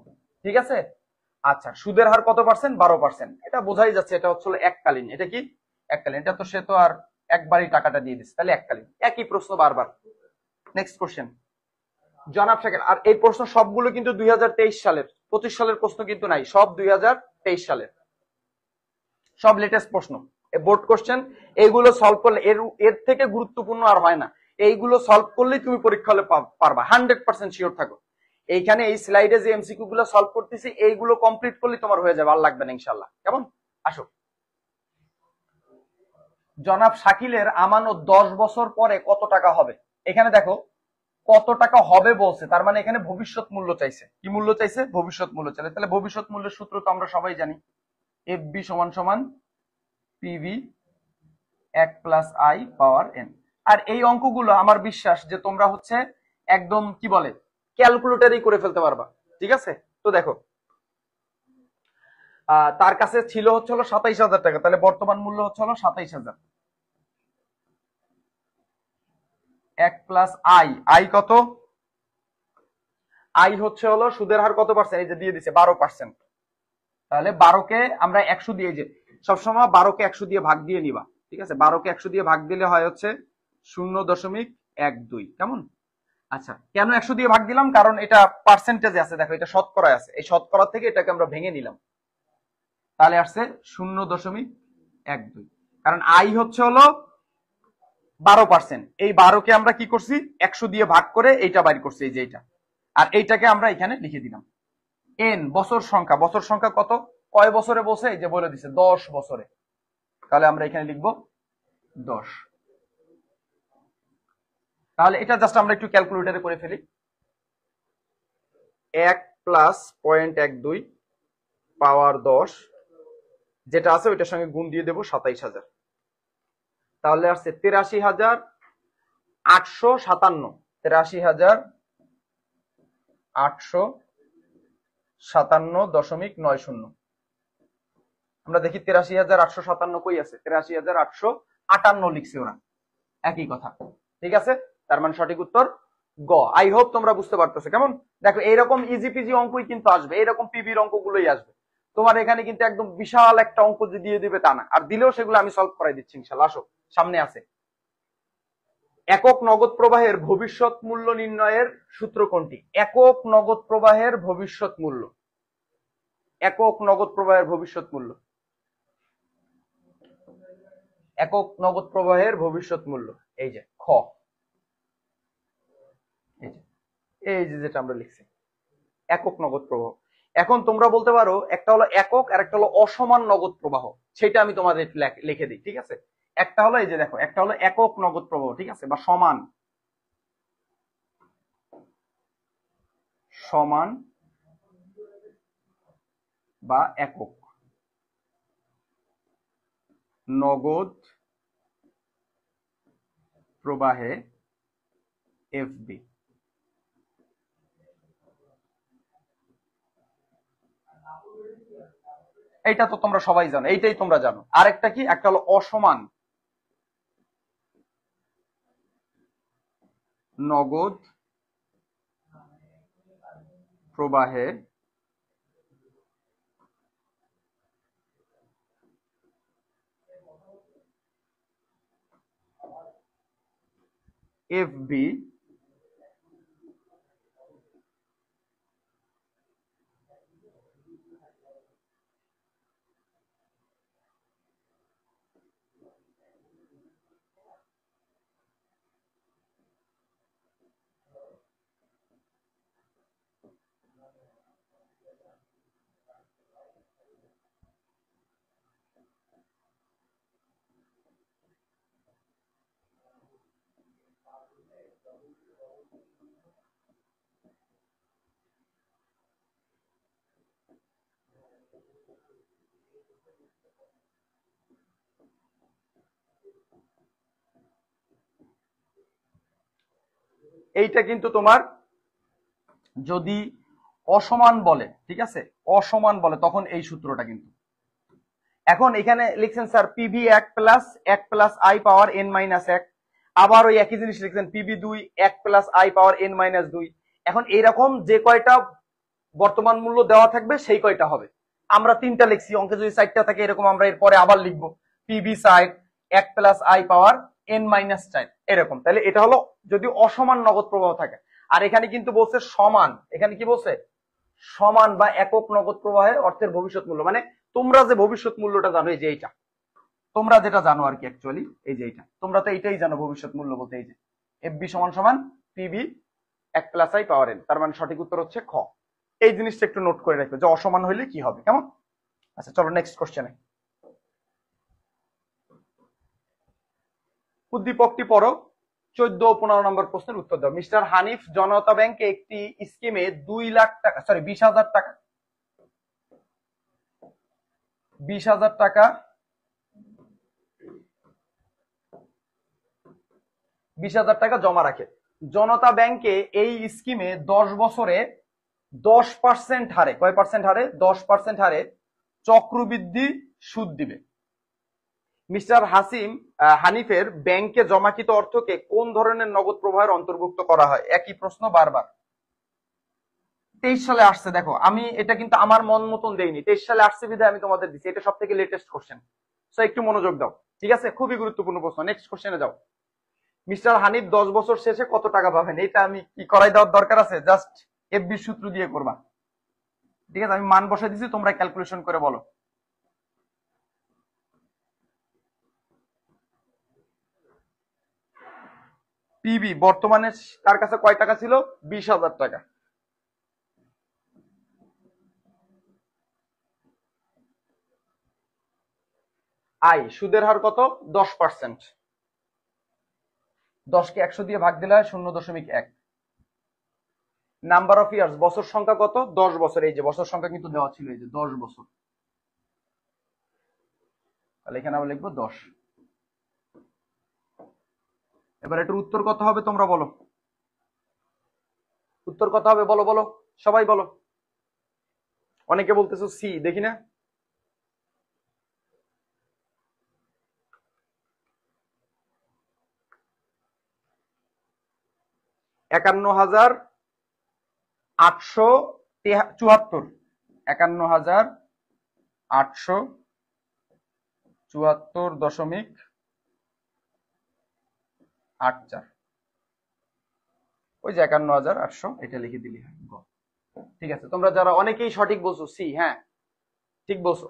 [SPEAKER 1] ঠিক আছে, আচ্ছা সুদের হার কত পার্সেন্ট? 12%। এটা বোঝাই যাচ্ছে এটা হচ্ছে এককালীন। এটা কি এককালীন? এটা তো সে তো আর একবারই টাকাটা দিয়ে দিচ্ছে, তাহলে এককালীন। একই প্রশ্ন বারবার। নেক্সট কোশ্চেন, জনাব শাকিল। আর এই প্রশ্ন সবগুলো কিন্তু 2023 সালের, 25 সালের প্রশ্ন কিন্তু নাই, সব 2023 সালের, সব লেটেস্ট প্রশ্ন, বোর্ড কোশ্চেন। এইগুলো সলভ করলে এর থেকে গুরুত্বপূর্ণ আর হয় না। এইগুলো সলভ করলেই তুমি পরীক্ষা হলে পারবা, 100% শিওর থাকো। এইখানে এই স্লাইডে যে এমসিকিউ গুলো সলভ করতেছি এইগুলো কমপ্লিট করলে তোমার হয়ে যাবে, আর লাগবে না ইনশাল্লাহ। কেমন? আসো। জনাব শাকিলের আমানত 10 বছর পরে কত টাকা হবে? এখানে দেখো কত টাকা হবে বলছে, তার মানে এখানে ভবিষ্যৎ মূল্য চাইছে। কি মূল্য চাইছে? ভবিষ্যৎ মূল্য চাইছে। তাহলে ভবিষ্যৎ মূল্যের সূত্র তো আমরা সবাই জানি, এফবি সমান সমান PV 1 plus I power N. আর এই অঙ্কগুলো আমার বিশ্বাস যে তোমরা হচ্ছে একদম কি বলে ক্যালকুলেটরই করে ফেলতে পারবা। ঠিক আছে? তো দেখো তার কাছে ছিল হচ্ছে 27,000 টাকা, তাহলে বর্তমান মূল্য হচ্ছে 27,000। 1 প্লাস আই, আই কত? আই হচ্ছে সুদের হার কত পার্সেন্ট? এই যে দিয়ে দিছে 12%। তাহলে 12কে আমরা 100 দিয়ে, যে সবসময় 12কে 100 দিয়ে ভাগ দিয়ে নিবা। ঠিক আছে? 12কে 100 দিয়ে ভাগ দিলে হয় হচ্ছে 0.12। কেমন? আচ্ছা, কেন 100 দিয়ে ভাগ দিলাম? কারণ এটা পার্সেন্টেজে আছে, দেখো এটা শতকরায় আছে, এই শতকরা থেকে এটাকে আমরা ভেঙে নিলাম, তাহলে আসছে 0.12। কারণ আই হচ্ছে 12%, এই 12কে আমরা কি করছি 100 দিয়ে ভাগ করে এইটা বাইর করছি, এই যে এইটা, আর এইটাকে আমরা এখানে লিখে দিলাম। এন বছর সংখ্যা, বছর সংখ্যা কত, কয় বছরে বসে, এই যে বলে দিছে 10 বছরে, তাহলে আমরা এখানে লিখবো 10। তাহলে এটা জাস্ট আমরা একটু ক্যালকুলেটরে করে ফেলি। 1 প্লাস 0.12 পাওয়ার 10 যেটা আছে ওইটার সঙ্গে গুণ দিয়ে দেবো 27,000, তাহলে আসছে 83,857। 83,857.90। আমরা দেখি 83,857 কই আছে? 83,858 লিখছে ওরা, একই কথা। ঠিক আছে? তার মানে সঠিক উত্তর গ। আই হোপ তোমরা বুঝতে পারতেছো। কেমন? দেখো এইরকম ইজি পিজি অঙ্কই কিন্তু আসবে, এইরকম পিবির অঙ্কগুলোই আসবে। তোমার এখানে কিন্তু একদম বিশাল একটা অঙ্ক দিয়ে দিবে তা না, আর দিলেও সেগুলো আমি সলভ করাই দিচ্ছি ইনশাআল্লাহ। আসো, সামনে আছে। একক নগদ প্রবাহের ভবিষ্যৎ মূল্য নির্ণয়ের সূত্র কোনটি? একক নগদ প্রবাহের ভবিষ্যৎ মূল্য, একক নগদ প্রবাহের ভবিষ্যৎ মূল্য, একক নগদ প্রবাহের ভবিষ্যৎ মূল্য, এই যে খ, এই যে যেটা আমরা লিখছি একক নগদ প্রবাহ। এখন তোমরা বলতে পারো একটা হলো একক আর একটা হলো অসমান নগদ প্রবাহ, সেটা আমি তোমাদের লিখে দিই। ঠিক আছে? একটা হলো এই যে দেখো, একটা হলো একক নগদ প্রবাহ, ঠিক আছে, বা সমান, সমান বা একক নগদ প্রবাহে এফবি। এইটা তো তোমরা সবাই জানো, এইটাই তোমরা জানো। আরেকটা কি? একটা হলো অসমান নগদ প্রবাহে এফবি এইটা কিন্তু তোমার যদি অসমান বলে, ঠিক আছে, অসমান বলে তখন এই সূত্রটা কিন্তু। এখন এখানে লিখছেন sir PV 1 plus I power N minus 1, আবার ওই একই জিনিস লিখছেন PV 2 1 plus I power N minus 2। এখন এইরকম যে কয়টা বর্তমান মূল্য দেওয়া থাকবে সেই কয়টা হবে। আমরা 3টা লিখছি, অঙ্কে যদি 4টা থাকে এরকম আমরা এরপরে আবার লিখবো PV side 1 plus I power N minus 4 এরকম। তাহলে এটা হলো যদি অসমান নগদ প্রবাহ থাকে। আর এখানে কিন্তু বলছে সমান, এখানে কি বলছে? সমান বা একক নগদ প্রবাহের অর্থের ভবিষ্যৎ মূল্য, মানে তোমরা যে ভবিষ্যৎ মূল্যটা জানো, এই যে এইটা তোমরা যেটা জানো আর কি, অ্যাকচুয়ালি এই যে এইটা তোমরা তো এইটাই জানো ভবিষ্যৎ মূল্য বলতে, এই যে এফবি সমান সমান PB 1 plus I power N, তার মানে সঠিক উত্তর হচ্ছে খ। এই জিনিসটা একটু নোট করে রাখবে যে অসমান হইলে কি হবে, কেমন? আচ্ছা চলো নেক্সট কোশ্চেনে। উদ্দীপকটি পড়ো, 14 ও 15 নম্বর প্রশ্নের উত্তর দাও। মিস্টার হানিফ জনতা ব্যাংকে একটি স্কিমে 2 লাখ টাকা, সরি 20,000 টাকা, 20,000 টাকা 20,000 টাকা জমা রাখে। জনতা ব্যাংকে এই স্কিমে 10 বছরে 10% হারে, কয় পার্সেন্ট হারে? 10% হারে চক্রবৃদ্ধি সুদ দিবে। মিস্টার হানিফের ব্যাংকে জমাকৃত অর্থকে কোন ধরনের নগদ প্রবাহের অন্তর্ভুক্ত করা হয়? একই প্রশ্ন বারবার। 23 সালে আসছে, দেখো আমি এটা কিন্তু আমার মন মতন দেইনি, 23 সালে আসছে বিধায় আমি তোমাদের দিচ্ছি, এটা সব থেকে লেটেস্ট কোশ্চেন, সো একটু মনোযোগ দাও, ঠিক আছে? খুবই গুরুত্বপূর্ণ প্রশ্ন। নেক্সট কোশ্চেনে যাও। মিস্টার হানিফ 10 বছর শেষে কত টাকা পাবেন? এটা আমি কি করাই দেওয়ার দরকার আছে? জাস্ট এফবি সূত্র দিয়ে করবা, ঠিক আছে? আমি মান বসে দিছি, তোমরা ক্যালকুলেশন করে বলো। পিবি বর্তমানে তার কাছে কয় টাকা ছিল? 20,000 টাকা। আই সুদের হার কত? 10%। 10 কে 100 দিয়ে ভাগ দিলে হয় 0.1। নাম্বার অফ ইয়ার্স, বছর সংখ্যা কত? 10 বছর। এই যে বছর সংখ্যা কিন্তু দেওয়া ছিল, এই যে 10 বছর, তাহলে এখানে আমরা লিখবো 10। এবার এটার উত্তর কত হবে তোমরা বলো, উত্তর কত হবে? বলো বলো, সবাই বলো। অনেকে বলতেছো সি, দেখি না। একান্ন হাজার 874, 51,874.84। ওই যে 51,800, এটা লিখে দিলি হয়। ঠিক আছে, তোমরা যারা অনেকেই সঠিক বলছো সি, হ্যাঁ ঠিক বলছো।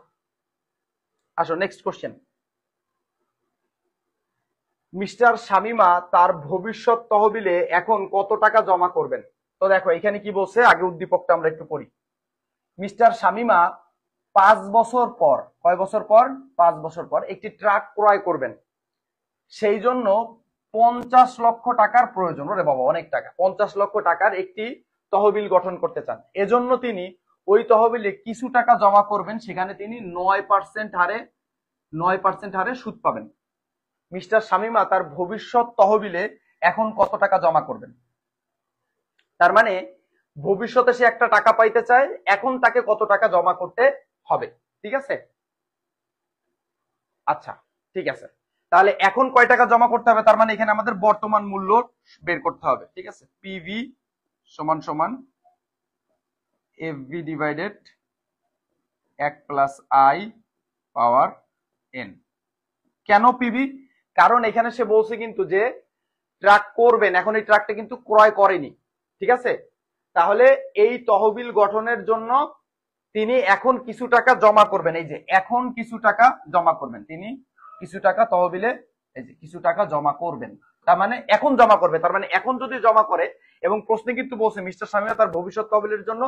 [SPEAKER 1] আসো নেক্সট কোশ্চেন। মিস্টার শামিমা তার ভবিষ্যৎ তহবিলে এখন কত টাকা জমা করবেন? তো দেখো এখানে কি বলছে, আগে উদ্দীপকটা আমরা একটু পড়ি। মিস্টার শামিমা 5 বছর পর, কয় বছর পর? 5 বছর পর একটি ট্রাক ক্রয় করবেন, সেই জন্য 50 লক্ষ টাকার প্রয়োজন। ওরে বাবা, অনেক টাকা। 50 লক্ষ টাকার একটি তহবিল গঠন করতে চান, এজন্য তিনি ওই তহবিলে কিছু টাকা জমা করবেন, সেখানে তিনি 9% হারে 9% হারে সুদ পাবেন। মিস্টার শামিমা তার ভবিষ্যৎ তহবিলে এখন কত টাকা জমা করবেন? তার মানে ভবিষ্যতে সে একটা টাকা পাইতে চায়, এখন তাকে কত টাকা জমা করতে হবে, ঠিক আছে? আচ্ছা ঠিক আছে, তাহলে এখন কয় টাকা জমা করতে হবে? তার মানে এখানে আমাদের বর্তমান মূল্য বের করতে হবে, ঠিক আছে? পিভি সমান সমান FV divided 1 plus I power N. কেন পিভি? কারণ এখানে সে বলছে কিন্তু যে ট্রাক করবেন, এখন এই ট্রাকটা কিন্তু ক্রয় করেনি, ঠিক আছে? তাহলে এই তহবিল গঠনের জন্য তিনি এখন কিছু টাকা জমা করবেন, এই যে এখন কিছু টাকা জমা করবেন, তিনি কিছু টাকা তহবিলে এই যে কিছু টাকা জমা করবেন, তার মানে এখন জমা করবে। তার মানে এখন যদি জমা করে, এবং প্রশ্নে কিন্তু বলছে মিস্টার শামিমা তার ভবিষ্যৎ তহবিলের জন্য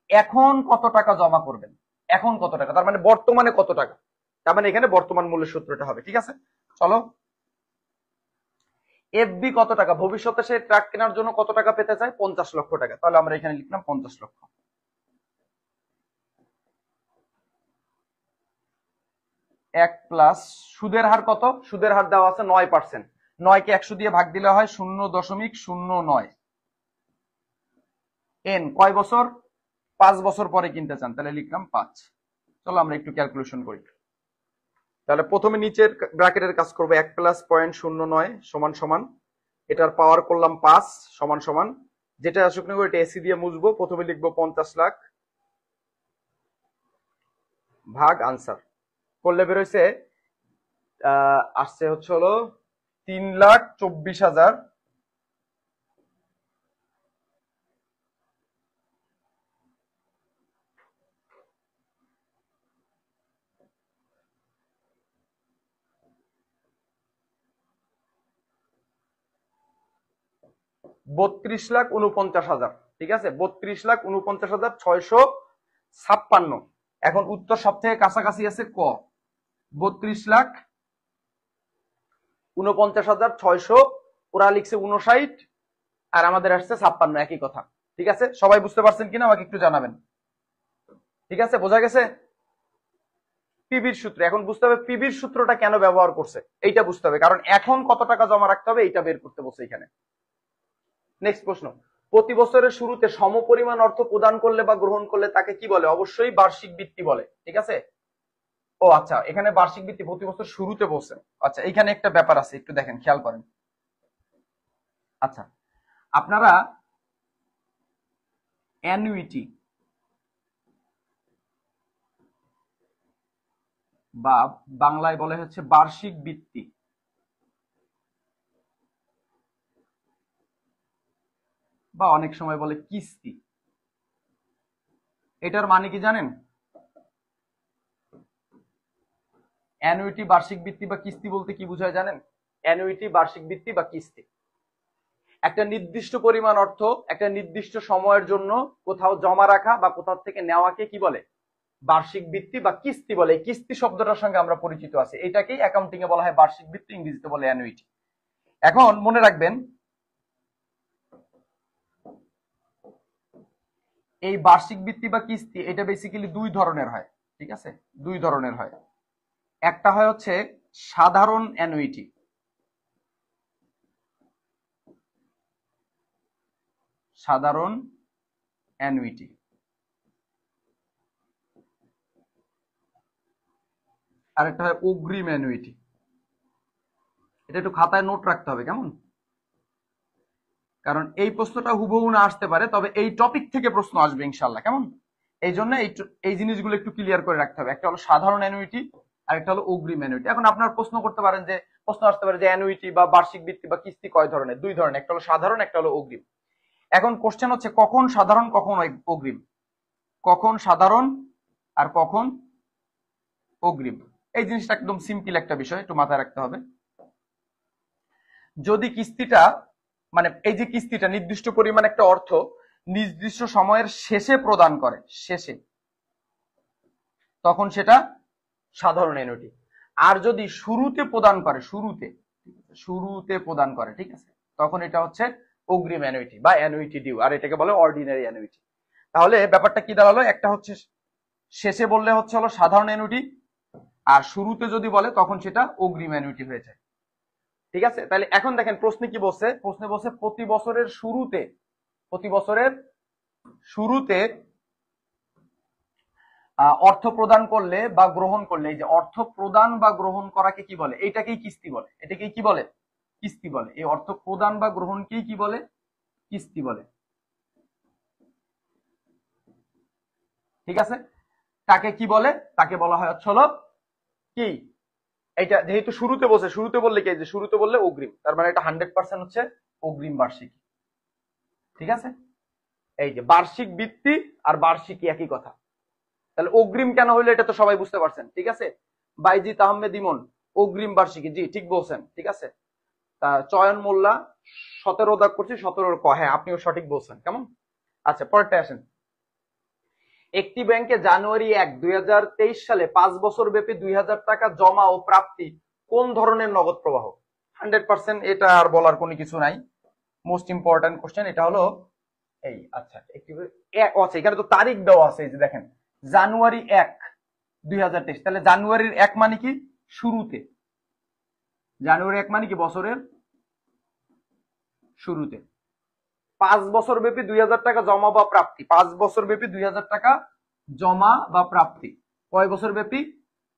[SPEAKER 1] এখন কত টাকা জমা করবেন, এখন কত টাকা, তার মানে বর্তমানে কত টাকা, তার মানে এখানে বর্তমান মূল্যের সূত্রটা হবে, ঠিক আছে? চলো, এফবি কত টাকা? ভবিষ্যতে সে ট্রাক কেনার জন্য কত টাকা পেতে চায়? 50 লক্ষ টাকা। তাহলে আমরা এখানে লিখলাম 50 লক্ষ। এক প্লাস সুদের হার কত? সুদের হার দেওয়া আছে 9%। 9 কে 100 দিয়ে ভাগ দিলে হয় 0.09। এন কয় বছর? 5 বছর পরে কিনতে চান, তাহলে লিখলাম 5। চলো আমরা একটু ক্যালকুলেশন করি। তাহলে প্রথমে নিচের ব্র্যাকেটের কাজ করবো, 1 প্লাস 0.09 সমান সমান, এটার পাওয়ার করলাম 5 সমান সমান, যেটা আসুক না এটা এসি দিয়ে মুছবো। প্রথমে লিখবো 50 লাখ ভাগ আনসার করলে বেরোইছে আসছে হচ্ছে হলো 3,24,000। 32,49,000, ঠিক আছে, 32,49,656। এখন উত্তর সব থেকে কাছাকাছি আছে ক, 32,49,600, ওরা লিখছে 59 আর আমাদের আসছে 56, একই কথা। ঠিক আছে, সবাই বুঝতে পারছেন কিনা আমাকে একটু জানাবেন। ঠিক আছে, বোঝা গেছে? পিবির সূত্র এখন বুঝতে হবে, পিবির সূত্রটা কেন ব্যবহার করছে এইটা বুঝতে হবে, কারণ এখন কত টাকা জমা রাখতে হবে এইটা বের করতে বলছে এখানে। নেক্সট প্রশ্ন, প্রতি বছরের শুরুতে সমপরিমাণ অর্থ প্রদান করলে বা গ্রহণ করলে তাকে কি বলে? অবশ্যই বার্ষিক বৃত্তি বলে। ঠিক আছে, ও আচ্ছা, এখানে বার্ষিক বৃত্তি প্রতি বছর শুরুতে বলছে। আচ্ছা, এখানে একটা ব্যাপার আছে, একটু দেখেন, খেয়াল করেন। আচ্ছা, আপনারা অ্যানুইটি বা বাংলায় বলে হচ্ছে বার্ষিক বৃত্তি, বা অনেক সময় বলে কিস্তি, এটার মানে কি জানেন? অ্যানুইটি, বার্ষিক বৃত্তি বা কিস্তি বলতে কি বোঝায় জানেন? অ্যানুইটি, বার্ষিক বৃত্তি বা কিস্তি একটা নির্দিষ্ট পরিমাণ অর্থ একটা নির্দিষ্ট সময়ের জন্য কোথাও জমা রাখা বা কোথাও থেকে নেওয়াকে কি বলে? বার্ষিক বৃত্তি বা কিস্তি বলে। এই কিস্তি শব্দটার সঙ্গে আমরা পরিচিত আছি, এটাকেই অ্যাকাউন্টিং এ বলা হয় বার্ষিক বৃত্তি, ইংরেজিতে বলে অ্যানুইটি। এখন মনে রাখবেন, এই বার্ষিক বৃত্তি বা কিস্তি এটা বেসিক্যালি দুই ধরনের হয়। ঠিক আছে, দুই ধরনের হয়। একটা হয় হচ্ছে সাধারণ অ্যানুইটি, সাধারণ অ্যানুইটি, আর একটা হয় অগ্রিম অ্যানুইটি। এটা একটু খাতায় নোট রাখতে হবে, কেমন? কারণ এই প্রশ্নটা হুবহু না আসতে পারে, তবে এই টপিক থেকে প্রশ্ন আসবে ইনশাল্লাহ, কেমন? এই জন্য এই জিনিসগুলো একটু ক্লিয়ার করে রাখতে হবে। একটা হলো সাধারণ অ্যানুইটি আর একটা হলো অগ্রিম অ্যানুইটি। এখন আপনার প্রশ্ন করতে পারেন যে, প্রশ্ন আসতে পারে যে অ্যানুইটি বা বার্ষিক বৃত্তি বা কিস্তি কয় ধরনের? দুই ধরনের, একটা হলো সাধারণ, একটা হলো অগ্রিম। এখন কোশ্চেন হচ্ছে কখন সাধারণ কখন অগ্রিম, কখন সাধারণ আর কখন অগ্রিম। এই জিনিসটা একদম সিম্পল একটা বিষয়, একটু মাথায় রাখতে হবে। যদি কিস্তিটা মানে এই যে কিস্তিটা নির্দিষ্ট পরিমাণ একটা অর্থ নির্দিষ্ট সময়ের শেষে প্রদান করে, শেষে, তখন সেটা সাধারণ অ্যানুইটি। আর যদি শুরুতে প্রদান করে, শুরুতে প্রদান করে, ঠিক আছে, তখন এটা হচ্ছে অগ্রিম অ্যানুইটি বা অ্যানুইটি ডিউ, আর এটাকে বলে অর্ডিনারি অ্যানুইটি। তাহলে ব্যাপারটা কি দাঁড়ালো? একটা হচ্ছে শেষে বললে হচ্ছে হলো সাধারণ অ্যানুইটি, আর শুরুতে যদি বলে তখন সেটা অগ্রিম অ্যানুইটি হয়ে যায়। ঠিক আছে, তাহলে এখন দেখেন প্রশ্নে কি বলছে? প্রশ্নে বলছে প্রতি বছরের শুরুতে, প্রতি বছরের শুরুতে অর্থ প্রদান করলে বা গ্রহণ করলে, এই যে অর্থ প্রদান বা গ্রহণ করাকে কি বলে? এইটাকেই কিস্তি বলে। এটাকেই কি বলে? কিস্তি বলে। এই অর্থ প্রদান বা গ্রহণকেই কি বলে? কিস্তি বলে। ঠিক আছে, তাকে কি বলে? তাকে বলা হয় হচ্ছে হলো কি, এটা যেহেতু শুরুতে বলছে, শুরুতে বললে কি, যে শুরুতে বললে অগ্রিম, তার মানে এটা 100% হচ্ছে অগ্রিম বার্ষিকী। ঠিক আছে, এই যে বার্ষিক বৃত্তি আর বার্ষিকী একই কথা। তাহলে অগ্রিম কেন হইলো এটা তো সবাই বুঝতে পারছেন। ঠিক আছে, বাইজিৎ আহমেদ ইমন, অগ্রিম বার্ষিকী, জি ঠিক বলছেন। ঠিক আছে, তা চয়ন মোল্লা 17 দাগ করছি, 17 ক, হ্যাঁ আপনিও সঠিক বলছেন, কেমন? আচ্ছা, পরেরটা আসেন। একটি ব্যাংকে জানুয়ারি 1, 2023 সালে 5 বছর ব্যাপী 2000 টাকা জমা ও প্রাপ্তি কোন ধরনের নগদ প্রবাহ? 100% এটা আর বলার কোনো কিছু নাই, মোস্ট ইম্পর্টেন্ট কোশ্চেন। এটা হলো এই, আচ্ছা এখানে তো তারিখ দেওয়া আছে, এই যে দেখেন জানুয়ারি 1, 2023, তাহলে জানুয়ারির 1 মানে কি? শুরুতে। জানুয়ারি 1 মানে কি? বছরের শুরুতে। 5 বছর ব্যাপী 2000 টাকা জমা বা প্রাপ্তি, 5 বছর ব্যাপী 2000 টাকা জমা বা প্রাপ্তি, কয় বছর ব্যাপী?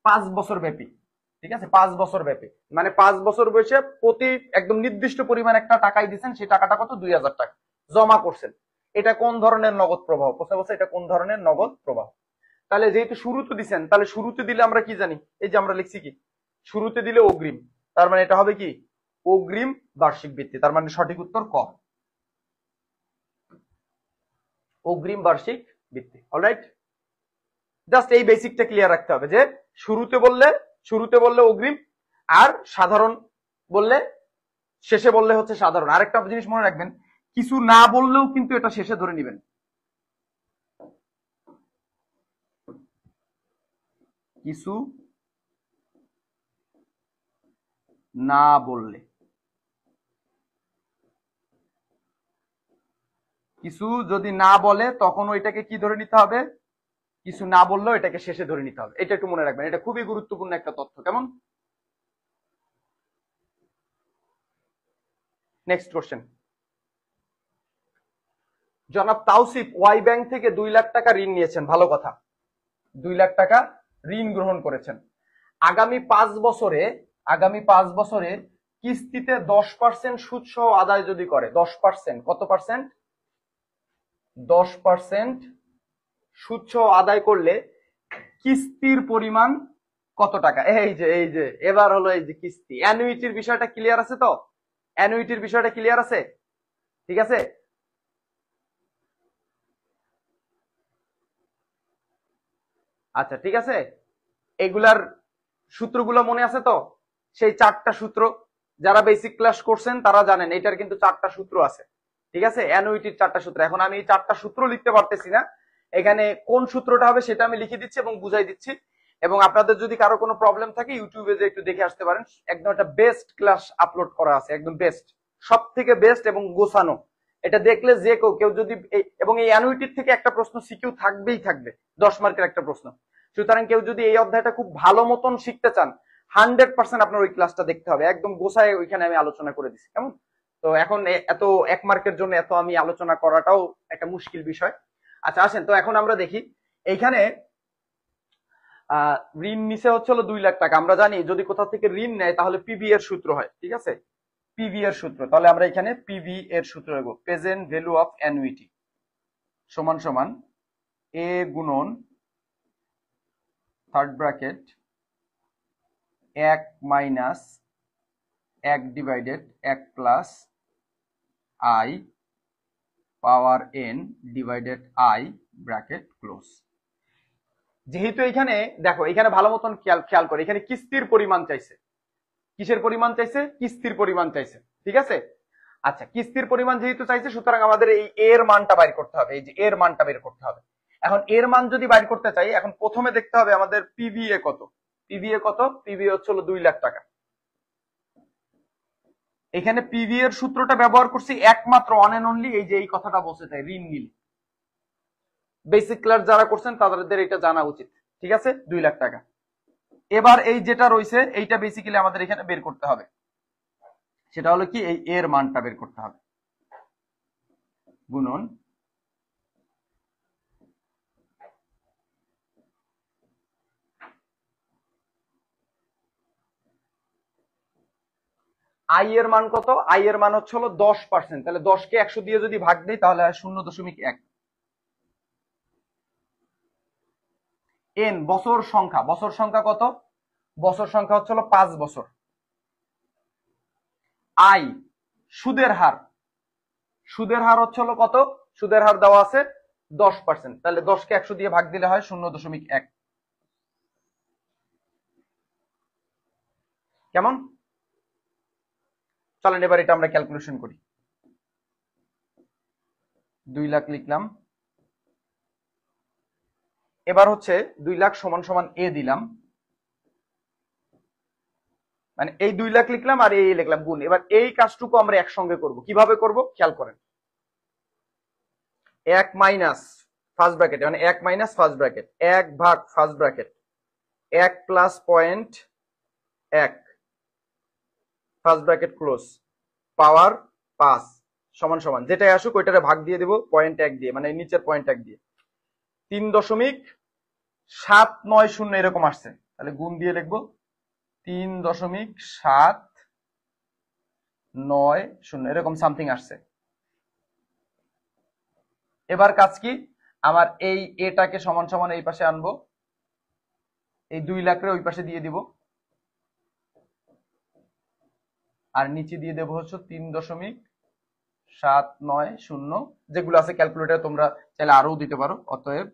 [SPEAKER 1] 5 বছর ব্যাপী। ঠিক আছে, 5 বছর ব্যাপী, মানে 5 বছর বয়সে প্রতি একদম নির্দিষ্ট পরিমাণ একটা টাকাই দিচ্ছেন, সেই টাকাটা কত? 2000 টাকা জমা করছেন। এটা কোন ধরনের নগদ প্রবাহ? প্রশ্ন বলছে এটা কোন ধরনের নগদ প্রবাহ। তাহলে যেহেতু শুরুতে দিচ্ছেন, তাহলে শুরুতে দিলে আমরা কি জানি? এই যে আমরা লিখছি কি, শুরুতে দিলে অগ্রিম, তার মানে এটা হবে কি? অগ্রিম বার্ষিক বৃত্তি। তার মানে সঠিক উত্তর ক, অগ্রিম বার্ষিক বৃত্তি। অলরাইট, জাস্ট এই বেসিকটা ক্লিয়ার রাখতে হবে যে শুরুতে বললে অগ্রিম, আর সাধারণ বললে, শেষে বললে হচ্ছে সাধারণ। আরেকটা জিনিস মনে রাখবেন, কিছু না বললেও কিন্তু এটা শেষে ধরে নেবেন। কিছু না বললে, কিছু যদি না বলে তখন ওইটাকে কি ধরে নিতে হবে, কিছু না বললেও এটাকে শেষে ধরে নিতে হবে। এটা একটু মনে রাখবেন, এটা খুবই গুরুত্বপূর্ণ একটা তথ্য। কেমন? Next question. জনাব তাওসিফ ওয়াই ব্যাংক থেকে 2 লাখ টাকা ঋণ নিয়েছেন, ভালো কথা, 2 লাখ টাকা ঋণ গ্রহণ করেছেন। আগামী 5 বছরে কিস্তিতে 10% সুদ সহ আদায় যদি করে, 10%, কত পার্সেন্ট? 10% সুদ সহ আদায় করলে কিস্তির পরিমাণ কত টাকা? এই যে এবার হলো এই যে কিস্তি। অ্যানুইটির বিষয়টা ক্লিয়ার আছে তো? অ্যানুইটির বিষয়টা ক্লিয়ার আছে? ঠিক আছে? আচ্ছা ঠিক আছে, এগুলার সূত্রগুলো মনে আছে তো? সেই 4টা সূত্র যারা বেসিক ক্লাস করছেন তারা জানেন, এটার কিন্তু 4টা সূত্র আছে। ঠিক আছে, অ্যানুইটির 4টা সূত্র। এখন আমি এই 4টা সূত্র লিখতে পারতেছি না, এখানে কোন সূত্রটা হবে সেটা আমি লিখে দিচ্ছি এবং বুঝাই দিচ্ছি। এবং আপনাদের যদি কারো কোনো প্রবলেম থাকে ইউটিউবে যে একটু দেখে আসতে পারেন, একদম একটা বেস্ট ক্লাস আপলোড করা আছে, একদম বেস্ট, সব থেকে বেস্ট এবং গোছানো। এটা দেখলে যে কেউ যদি, এবং এই অ্যানুইটির থেকে একটা প্রশ্ন সিকিউ থাকবেই থাকবে, 10 মার্কের একটা প্রশ্ন। সুতরাং কেউ যদি এই অধ্যায়টা খুব ভালো মতন শিখতে চান, 100% আপনার ওই ক্লাসটা দেখতে হবে, একদম গোছায় ওইখানে আমি আলোচনা করে দিচ্ছি। কেমন? তো এখন এত 1 মার্কের জন্য এত আমি আলোচনা করাটাও একটা মুশকিল বিষয়। আচ্ছা আসেন তো এখন আমরা দেখি এইখানে ঋণ নিচে হচ্ছে 2 লাখ টাকা। আমরা জানি যদি কোথাও থেকে ঋণ নেয় তাহলে পিবি এর সূত্র হয়। ঠিক আছে, পিবি এর সূত্র, তাহলে আমরা এখানে পিবি এর সূত্র নেব, প্রেজেন্ট ভ্যালু অফ অ্যানুইটি সমান সমান এ গুণন third bracket 1 minus 1 divided 1 plus I power N divided I bracket close. যেহেতু এখানে দেখো, এখানে ভালো মতন খেয়াল করে, এখানে কিস্তির পরিমাণ চাইছে। কিসের পরিমাণ চাইছে? কিস্তির পরিমাণ চাইছে। ঠিক আছে, আচ্ছা কিস্তির পরিমাণ যেহেতু চাইছে, সুতরাং আমাদের এই এর মানটা বাইর করতে হবে। এই যে এর মানটা বের করতে হবে। এখন এর মান যদি বাইর করতে চাই, এখন প্রথমে দেখতে হবে আমাদের পিভিএ কত। পিভিএ কত? পিভিএ হচ্ছে 2 লাখ টাকা। এখানে পিভি এর সূত্রটা ব্যবহার করছি একমাত্র অন এন্ড অনলি এই যে এই কথাটা বলতে চাই, ঋণ নিলে। বেসিক ক্লাস যারা করছেন তাদের এটা জানা উচিত। ঠিক আছে, 2 লাখ টাকা। এবার এই যেটা রয়েছে এইটা বেসিক্যালি আমাদের এখানে বের করতে হবে, সেটা হলো কি এই এর মানটা বের করতে হবে, গুণন আই এর মান কত? আই এর মান হচ্ছে 10%, তাহলে 10 কে 100 দিয়ে যদি ভাগ দেই তাহলে হয় 0.1। এন বছর সংখ্যা, বছর সংখ্যা কত? বছর সংখ্যা হচ্ছে 5 বছর। আই সুদের হার, সুদের হার হচ্ছে কত? সুদের হার দেওয়া আছে 10%, তাহলে 10 কে 100 দিয়ে ভাগ দিলে হয় 0.1। কেমন? চলেন এবার এটা আমরা ক্যালকুলেশন করি। 2 লাখ লিখলাম, এবার হচ্ছে 2 লাখ সমান সমান এ দিলাম, মানে এই 2 লাখ লিখলাম আর এই লিখলাম গুণ। এবার এই কাজটুকু আমরা একসঙ্গে করব। কিভাবে করব খেয়াল করেন, 1 মাইনাস ফার্স্ট ব্র্যাকেট, মানে 1 মাইনাস ফার্স্ট ব্র্যাকেট 1 ভাগ first bracket 1 plus point 1 first bracket close পাওয়ার 5 সমান সমান যেটাই আসুক ওইটারে ভাগ দিয়ে দেব 0.1 দিয়ে, মানে নিচের 0.1 দিয়ে। 3.790 এরকম আসছে, তাহলে গুণ দিয়ে লিখবো 3.790 এরকম সামথিং আসছে। এবার কাজ কি, আমার এই এটাকে সমান সমান এই পাশে আনবো, এই 2 লাখের ওই পাশে দিয়ে দিব, আর নিচে দিয়ে দেবো হচ্ছে 3.790, যেগুলো আছে ক্যালকুলেটর তোমরা চাইলে আরো দিতে পারো। অতএব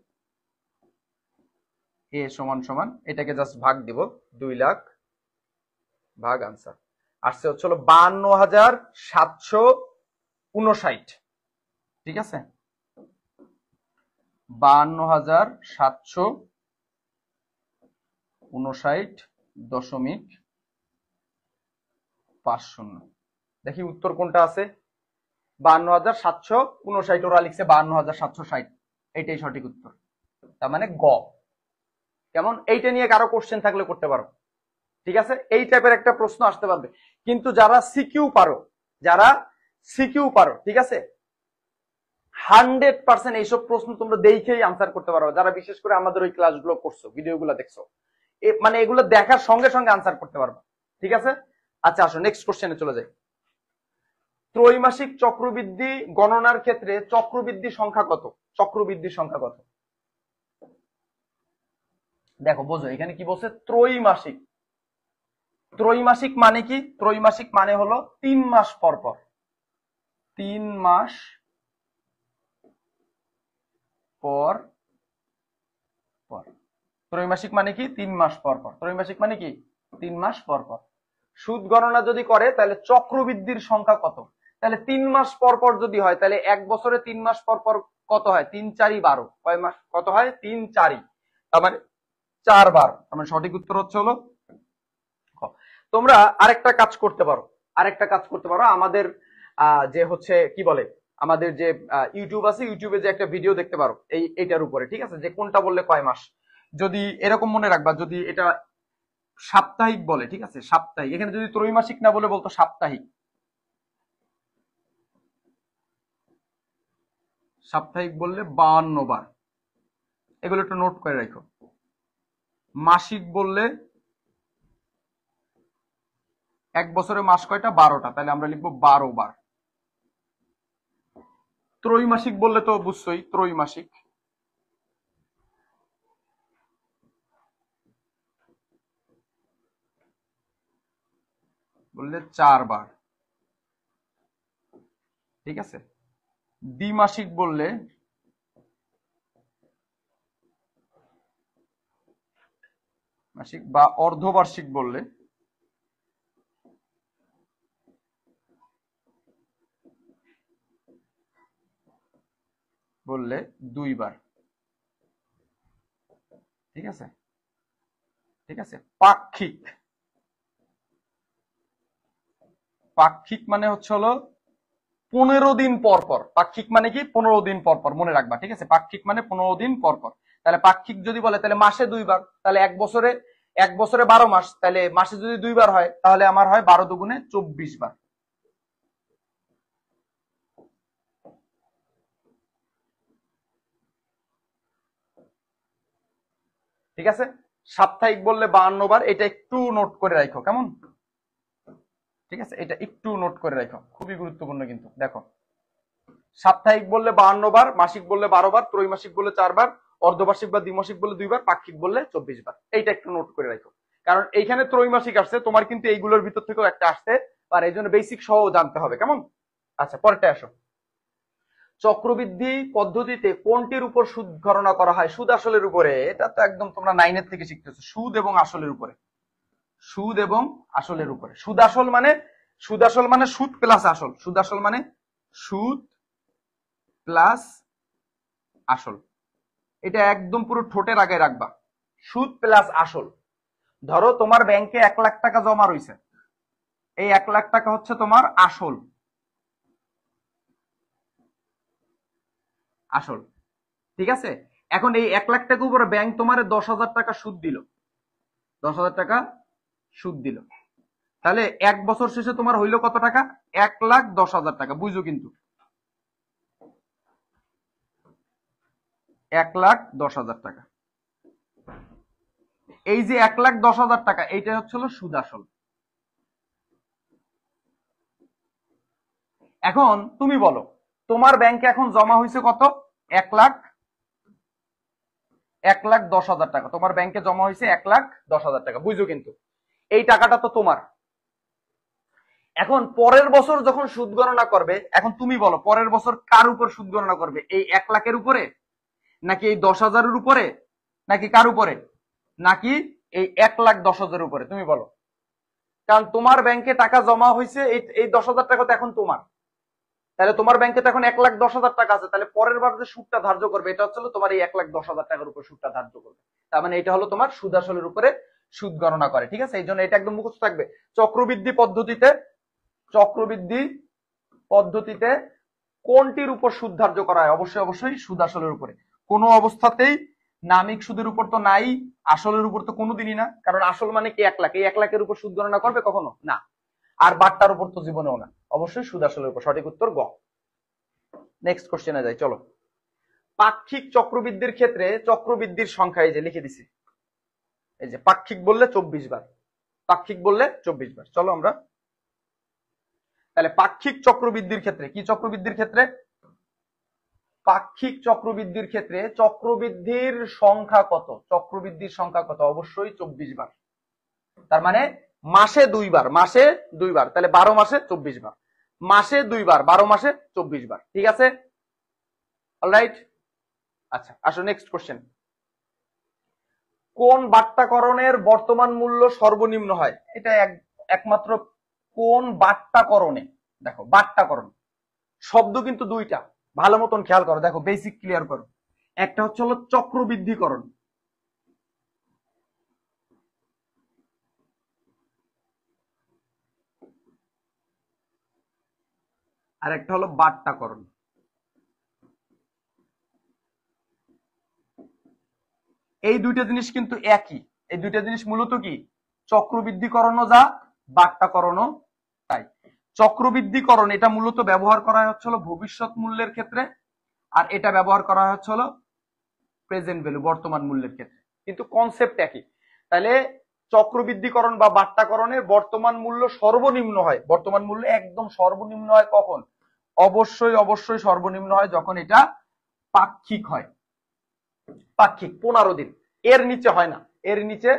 [SPEAKER 1] এ সমান সমান এটাকে জাস্ট ভাগ দিব, 2 লাখ ভাগ আনসার আসছে হচ্ছে 52,759। ঠিক আছে, 52,759.50। দেখি উত্তর কোনটা আছে। 52,759, ওরা লিখছে 52,760, এইটাই সঠিক উত্তর। তার মানে গ। কেমন? এইটা নিয়ে কারো কোশ্চেন থাকলে করতে পারো, ঠিক আছে, এই টাইপের একটা প্রশ্ন আসতে পারবে। কিন্তু যারা সিকিউ পারো, ঠিক আছে, 100% এইসব প্রশ্ন তোমরা দেখেই আনসার করতে পারো, যারা বিশেষ করে আমাদের ওই ক্লাসগুলো করছো, ভিডিওগুলো দেখছো, মানে এগুলো দেখার সঙ্গে সঙ্গে আনসার করতে পারবো, ঠিক আছে। আচ্ছা আসো নেক্সট কোশ্চেনে চলে যাই। ত্রৈমাসিক চক্রবৃদ্ধি গণনার ক্ষেত্রে চক্রবৃদ্ধি সংখ্যা কত? চক্রবৃদ্ধির সংখ্যা কত? দেখো বোঝো, এখানে কি বলছে? ত্রৈমাসিক। ত্রৈমাসিক মানে কি? ত্রৈমাসিক মানে হলো 3 মাস পর পর। 3 মাস পর পর। ত্রৈমাসিক মানে কি? 3 মাস পর পর। ত্রৈমাসিক মানে কি? 3 মাস পর পর। সুদ গণনা যদি করে তাহলে চক্রবৃদ্ধির সংখ্যা কত? তাহলে 3 মাস পর পর যদি হয় তাহলে এক বছরে 3 মাস পর পর কত হয়? 3 4 12। কয় মাস? কত হয়? 3 4, তার মানে 4 বার। তার মানে সঠিক উত্তর হচ্ছে হলো খ। তোমরা আরেকটা কাজ করতে পারো, আমাদের যে হচ্ছে কি বলে, আমাদের যে ইউটিউব আছে, ইউটিউবে যে একটা ভিডিও দেখতে পারো এইটার উপরে, ঠিক আছে, যে কোনটা বললে কয় মাস। যদি এরকম মনে রাখবা, যদি এটা সাপ্তাহিক বলে, ঠিক আছে, সাপ্তাহিক, এখানে যদি ত্রৈমাসিক না বলে বলতো সাপ্তাহিক, সাপ্তাহিক বললে 52 বার, এগুলো একটু নোট করে রাখো। মাসিক বললে এক বছরে মাস কয়টা? 12টা, তাহলে আমরা লিখবো 12 বার। ত্রৈমাসিক বললে তো বুঝছোই, ত্রৈমাসিক বললে 4 বার, ঠিক আছে। দ্বিমাসিক বললে মাসিক বা অর্ধবার্ষিক বললে বললে 2 বার, ঠিক আছে, ঠিক আছে। পাক্ষিক, পাক্ষিক মানে হচ্ছে হলো 15 দিন পর পর। পাক্ষিক মানে কি? 15 দিন পর পর, মনে রাখবা, ঠিক আছে। পাক্ষিক মানে 15 দিন পর পর। তাহলে পাক্ষিক যদি বলে তাহলে মাসে 2 বার, তাহলে এক বছরে 12 মাস, তাহলে মাসে যদি 2 বার হয় তাহলে আমার হয় 12 দুগুণে 24 বার। ঠিক আছে। সাপ্তাহিক বললে 52 বার, এটা একটু নোট করে রাখো, কেমন? ঠিক আছে, এটা একটু নোট করে রাখো, খুবই গুরুত্বপূর্ণ কিন্তু। দেখো, সাপ্তাহিক বললে 52 বার, মাসিক বললে 12 বার, ত্রৈমাসিক বললে 4 বার, অর্ধবার্ষিক বা দ্বিমাসিক বললে 2 বার, পাক্ষিক বললে 24 বার। এইটা একটু নোট করে রাখো, কারণ এইখানে ত্রৈমাসিক আসছে, তোমার কিন্তু এইগুলোর ভিতর থেকেও একটা আসতে পারে, এই জন্য বেসিক সহ জানতে হবে, কেমন? আচ্ছা পরেরটা আসো। চক্রবৃদ্ধি পদ্ধতিতে কোনটির উপর সুদ গণনা করা হয়? সুদ আসলের উপরে। এটা তো একদম তোমরা 9 থেকে শিখতেছো, সুদ এবং আসলের উপরে। সুদ এবং আসলের উপরে। সুদ আসল মানে সুদ প্লাস আসল। সুদ আসল মানে সুদ প্লাস আসল। এটা একদম পুরো ঠোঁটের আগে রাখবা, সুদ প্লাস আসল। ধরো তোমার ব্যাংকে 1 লাখ টাকা জমা রয়েছে, এই 1 লাখ টাকা হচ্ছে তোমার আসল, আসল, ঠিক আছে। এখন এই 1 লাখ টাকার উপরে ব্যাংক তোমার 10,000 টাকা সুদ দিল, 10,000 টাকা সুদ দিল, তাহলে 1 বছর শেষে তোমার হইলো কত টাকা? 1,10,000 টাকা। বুঝো কিন্তু 1,10,000 টাকা। এই যে 1,10,000 টাকা, এইটা হচ্ছে সুদ আসল। এখন তুমি বলো, তোমার ব্যাংকে এখন জমা হয়েছে কত? 1,10,000 টাকা। তোমার ব্যাংকে জমা হয়েছে 1,10,000 টাকা। বুঝো কিন্তু এই টাকাটা তো তোমার। এখন পরের বছর যখন সুদ গণনা করবে, এখন তুমি বলো পরের বছর কার উপর সুদ গণনা করবে? এই 1 লাখের উপরে, নাকি এই 10,000-এর উপরে, নাকি কার উপরে, নাকি এই 1,10,000 উপরে? তুমি বলো, কারণ তোমার ব্যাংকে টাকা জমা হয়েছে, এই 10,000 টাকা তো এখন তোমার। তাহলে তোমার ব্যাংকে তো এখন 1,10,000 টাকা আছে, তাহলে পরের বার যে সুদটা ধার্য করবে এটা হচ্ছে তোমার এই 1,10,000 টাকার উপর সুদটা ধার্য করবে। তার মানে এটা হলো তোমার সুদ আসলের উপরে সুদ গণনা করে। ঠিক আছে, এই জন্য এটা একদম মুখস্থ থাকবে। চক্রবৃদ্ধি পদ্ধতিতে কোনটির উপর সুদ ধার্য করা হয়? অবশ্যই সুদ আসলের উপরে। কোনো অবস্থাতেই নামিক সুদের উপর তো নাই, আসলের উপর তো কোনোদিনই না, কারণ আসল মানে কি 1 লাখ, এই 1 লাখের উপর সুদ গণনা করবে কখনো না। আর বাট্টার উপর তো জীবনেও না, অবশ্যই সুদ আসলের উপর। সঠিক উত্তর গ। নেক্সট কোশ্চেনে যাই, চলো। পাক্ষিক চক্রবৃদ্ধির ক্ষেত্রে চক্রবৃদ্ধির সংখ্যা এই যে লিখে দিছি, এই যে পাক্ষিক বললে 24 বার, পাক্ষিক বললে 24 বার। চলো আমরা তাহলে পাক্ষিক চক্রবৃদ্ধির ক্ষেত্রে, কি চক্রবৃদ্ধির ক্ষেত্রে? পাক্ষিক চক্রবৃদ্ধির ক্ষেত্রে চক্রবৃদ্ধির সংখ্যা কত? চক্রবৃদ্ধির সংখ্যা কত? অবশ্যই 24 বার। তার মানে মাসে 2 বার, মাসে 2 বার, তাহলে 12 মাসে 24 বার, মাসে 2 বার, 12 মাসে 24 বার। ঠিক আছে, অলরাইট। আচ্ছা, আসো নেক্সট কোশ্চেন। কোন বাট্টাকরণের বর্তমান মূল্য সর্বনিম্ন হয়? এটা একমাত্র কোন বাট্টাকরণে, দেখো বাট্টাকরণ শব্দ কিন্তু দুইটা, ভালো মতন খেয়াল করো, দেখো বেসিক ক্লিয়ার করো। একটা হচ্ছে হলো চক্রবৃদ্ধিকরণ, আর একটা হলো বাট্টাকরণ। এই দুইটা জিনিস কিন্তু একই, এই দুইটা জিনিস মূলত কি? চক্রবৃদ্ধিকরণও যা, বাট্টাকরণও তাই। চক্রবৃদ্ধিকরণ এটা মূলত ব্যবহার করা হচ্ছে হলো ভবিষ্যৎ মূল্যের ক্ষেত্রে, আর এটা ব্যবহার করা হচ্ছে হলো প্রেজেন্ট ভ্যালু, বর্তমান মূল্যের ক্ষেত্রে, কিন্তু কনসেপ্ট একই। তাহলে চক্রবৃদ্ধিকরণ বা বাট্টাকরণের বর্তমান মূল্য সর্বনিম্ন হয়, বর্তমান মূল্য একদম সর্বনিম্ন হয় কখন? অবশ্যই সর্বনিম্ন হয় যখন এটা পাক্ষিক হয়। পাক্ষিক 15 দিন, এর নিচে হয় না, এর নিচে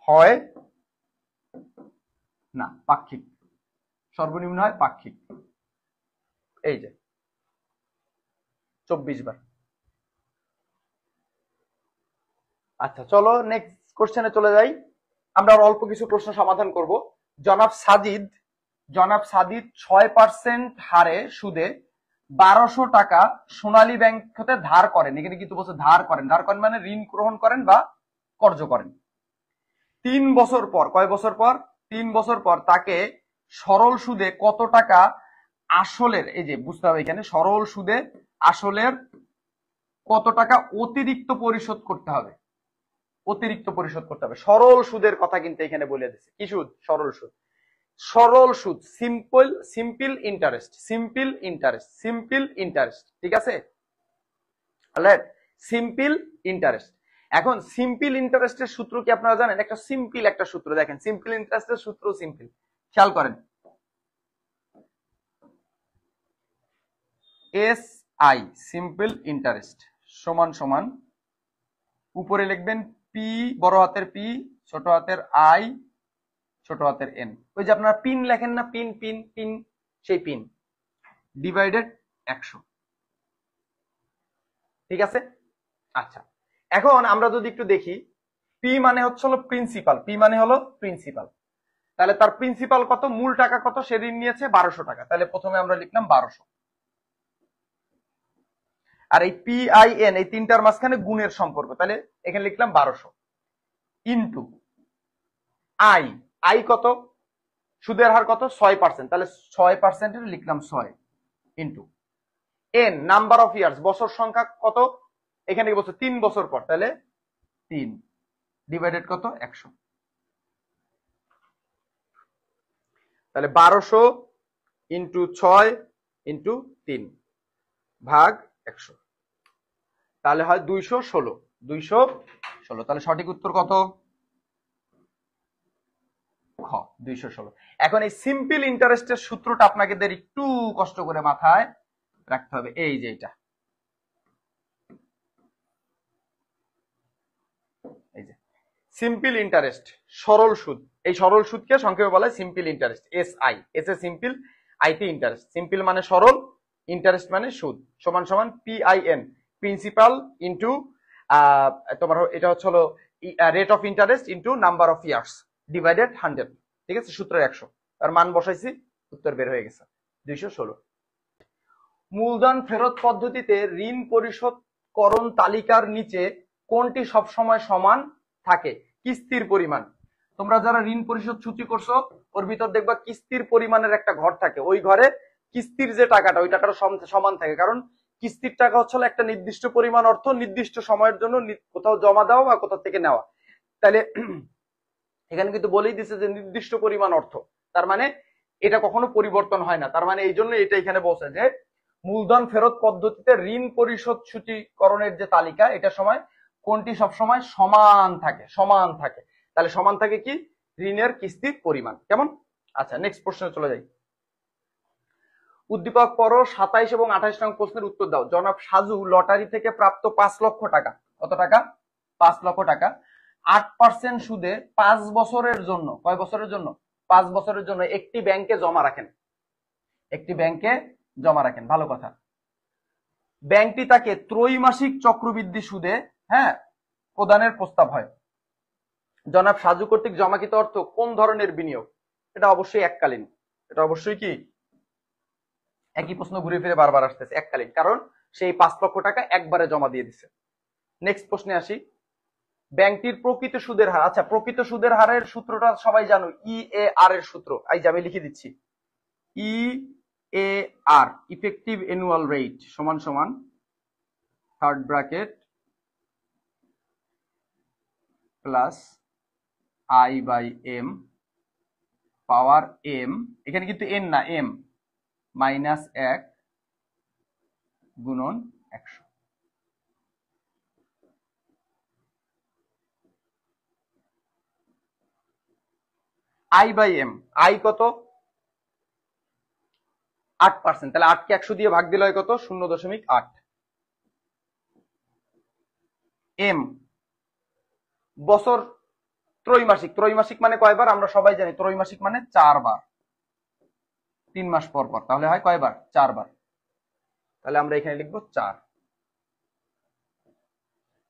[SPEAKER 1] হয় না। পাক্ষিক সর্বনিম্ন হয় পাক্ষিক, এই যে 24 বার। আচ্ছা চলো নেক্সট কোশ্চেনে চলে যাই। আমরা আর অল্প কিছু প্রশ্ন সমাধান করব। জনাব সাদিদ 6% হারে সুদে 1200 টাকা সোনালী ব্যাংক হতে ধার করেন। এখানে কিন্তু বলছে ধার করেন, ধার করেন মানে ঋণ গ্রহণ করেন বা কর্য করেন। 3 বছর পর, কয় বছর পর? 3 বছর পর তাকে সরল সুদে কত টাকা আসলের, এই যে বুঝতে হবে এখানে সরল সুদে আসলের কত টাকা অতিরিক্ত পরিশোধ করতে হবে, অতিরিক্ত পরিশোধ করতে হবে। সরল সুদের কথা কিন্তু এখানে বলে দিচ্ছে। কি সুদ? সরল সুদ। সরল সুদ, সিম্পল ইন্টারেস্ট, ঠিক আছে, সিম্পল ইন্টারেস্ট। এখন সিম্পল ইন্টারেস্টের সূত্র কি আপনারা জানেন? একটা সিম্পল একটা সূত্র দেখেন, সিম্পল ইন্টারেস্টের সূত্র সিম্পল, খেয়াল করেন। SI সিম্পল ইন্টারেস্ট সমান সমান উপরে লিখবেন পি, বড় হাতের পি, ছোট হাতের আই, ছোট হাতের এন। ওই যে আপনারা পিন লেখেন না, পিন পিন পিন, সেই পিন ডিভাইডেড 100। ঠিক আছে, আচ্ছা এখন আমরা যদি একটু দেখি, পি মানে হচ্ছে হলো প্রিন্সিপাল, পি মানে হলো প্রিন্সিপাল। তাহলে তার প্রিন্সিপাল কত? মূল টাকা কত? সে ঋণ নিয়েছে 1200 টাকা, তাহলে প্রথমে আমরা লিখলাম 1200। আর এই PIN এই তিনটার মাঝখানে গুণের সম্পর্ক, তাহলে এখানে লিখলাম 1200 ইন্টু আই কত? সুদের হার কত? 6%, তাহলে 6% লিখলাম 6 into N number of years, বছর সংখ্যা কত? এখানে বছর 3 বছর পর, তাহলে 3 ডিভাইডেড কত? 100। তাহলে 1200 ইন্টু 6 ইন্টু 3 ভাগ 100, তাহলে হয় 216। তাহলে সঠিক উত্তর কত? খ, 216। এখন এই সিম্পল ইন্টারেস্টের সূত্রটা আপনাদের একটু কষ্ট করে মাথায় রাখতে হবে। এই যে এটা, এই যে সিম্পল ইন্টারেস্ট, সরল সুদ। এই সরল সুদকে সংক্ষেপে বলা হয় simple interest. SI, S a simple, IT interest. Simple মানে সরল, ইন্টারেস্ট মানে সুদ, সমান সমান PIN প্রিন্সিপাল ইন্টু তোমার এটা হচ্ছে হলো rate of interest into number of years divided 100। ঠিক আছে, সূত্রের 100, আর মান বসাইছি, উত্তর বের হয়ে গেছে। 216। মূলধন ফেরত পদ্ধতিতে ঋণ পরিশোধকরণ তালিকার নিচে কোনটি সবসময় সমান থাকে? কিস্তির পরিমাণ। তোমরা যারা ঋণ পরিশোধ সূচি করছো ওর ভিতর দেখবা কিস্তির পরিমাণের একটা ঘর থাকে, ওই ঘরে কিস্তির যে টাকাটা ওই টাকাটা সমান থাকে, কারণ কিস্তির টাকা হচ্ছে একটা নির্দিষ্ট পরিমাণ অর্থ নির্দিষ্ট সময়ের জন্য কোথাও জমা দেওয়া বা কোথাও থেকে নেওয়া। তাহলে এখানে কিন্তু বলেই দিছে যে নির্দিষ্ট পরিমাণ অর্থ, তার মানে এটা কখনো পরিবর্তন হয় না। তার মানে এই জন্য এটা এখানে বলছে যে মূলধন ফেরত পদ্ধতিতে ঋণ পরিশোধ সূচীকরণের যে তালিকা এটা সময় কোনটি সবসময় সমান থাকে, সমান থাকে। তাহলে সমান থাকে কি? ঋণের কিস্তির পরিমাণ। কেমন? আচ্ছা, নেক্সট প্রশ্নে চলে যাই। উদ্দীপক পড়ো 27 এবং 28 নং প্রশ্নের উত্তর দাও। জনাব সাজু লটারি থেকে প্রাপ্ত 5 লক্ষ টাকা, কত টাকা? 5 লক্ষ টাকা 8% সুদে 5 বছরের জন্য, কয় বছরের জন্য? 5 বছরের জন্য একটি ব্যাংকে জমা রাখেন, একটি ব্যাংকে জমা রাখেন। ভালো কথা। ব্যাংকটি তাকে ত্রৈমাসিক চক্রবৃদ্ধি সুদে প্রদানের প্রস্তাব হয়। জনাব সাজু কর্তৃক জমাকৃত অর্থ কোন ধরনের বিনিয়োগ? এটা অবশ্যই এককালীন। এটা অবশ্যই কি? একই প্রশ্ন ঘুরে ফিরে বারবার আসতেছে, এককালীন, কারণ সেই 5 লক্ষ টাকা একবারে জমা দিয়ে দিচ্ছে। নেক্সট প্রশ্নে আসি। ব্যাংকটির প্রকৃত সুদের হার, আচ্ছা প্রকৃত সুদের হারের সূত্রটা সবাই জানো, ইএআর এর সূত্র। এই যে আমি লিখে দিচ্ছি, ইএআর ইফেক্টিভ অ্যানুয়াল রেট সমান সমান third bracket plus I by M power M, এখানে কিন্তু এন না এম, মাইনাস 1 গুণন 100। আই বাই এম, আই কত? 8%, তাহলে 8 কে 100 দিয়ে ভাগ দিলে হয় কত? 0.8। এম বছর, ত্রৈমাসিক, ত্রৈমাসিক মানে কয়বার? আমরা সবাই জানি ত্রৈমাসিক মানে 4 বার, 3 মাস পর পর, তাহলে হয় কয়বার? 4 বার। তাহলে আমরা এখানে লিখবো 4।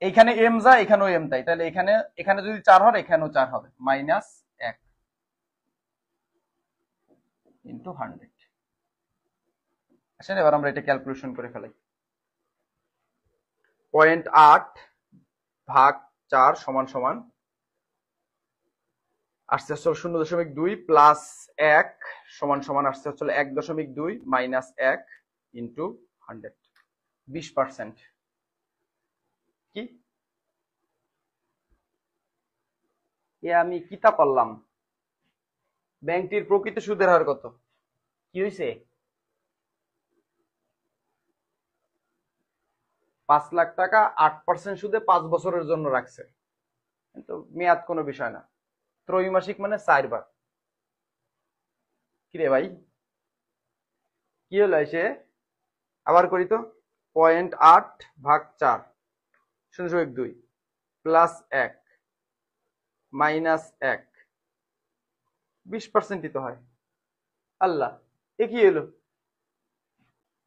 [SPEAKER 1] এইখানে এম যা এখানেও এম তাই, তাহলে এখানে এখানে যদি 4 হয় এখানেও 4 হবে, মাইনাস 1 ইন্টু 100। আসলে এবার আমরা এটা ক্যালকুলেশন করে ফেলাই। 0.8 ভাগ 4 সমান সমান আসছে হচ্ছে 0.2 প্লাস 1 সমান সমান আসছে হচ্ছে 1.2 মাইনাস 1 ইন্টু 100, 20%। কি এ আমি কিতা করলাম? ব্যাংকটির প্রকৃত সুদের হার কত? কি হয়েছে? 5 লাখ টাকা 8% সুদে 5 বছরের জন্য রাখছে, কিন্তু মেয়াদ কোনো বিষয় না। ত্রৈমাসিক মানে 4 বার। কিরে ভাই কি হলো? এসে আবার করি তো। 0.8 ভাগ 4 0.2 প্লাস 1 মাইনাস 1, 20%ই তো হয়। আল্লাহ, এ কি এলো?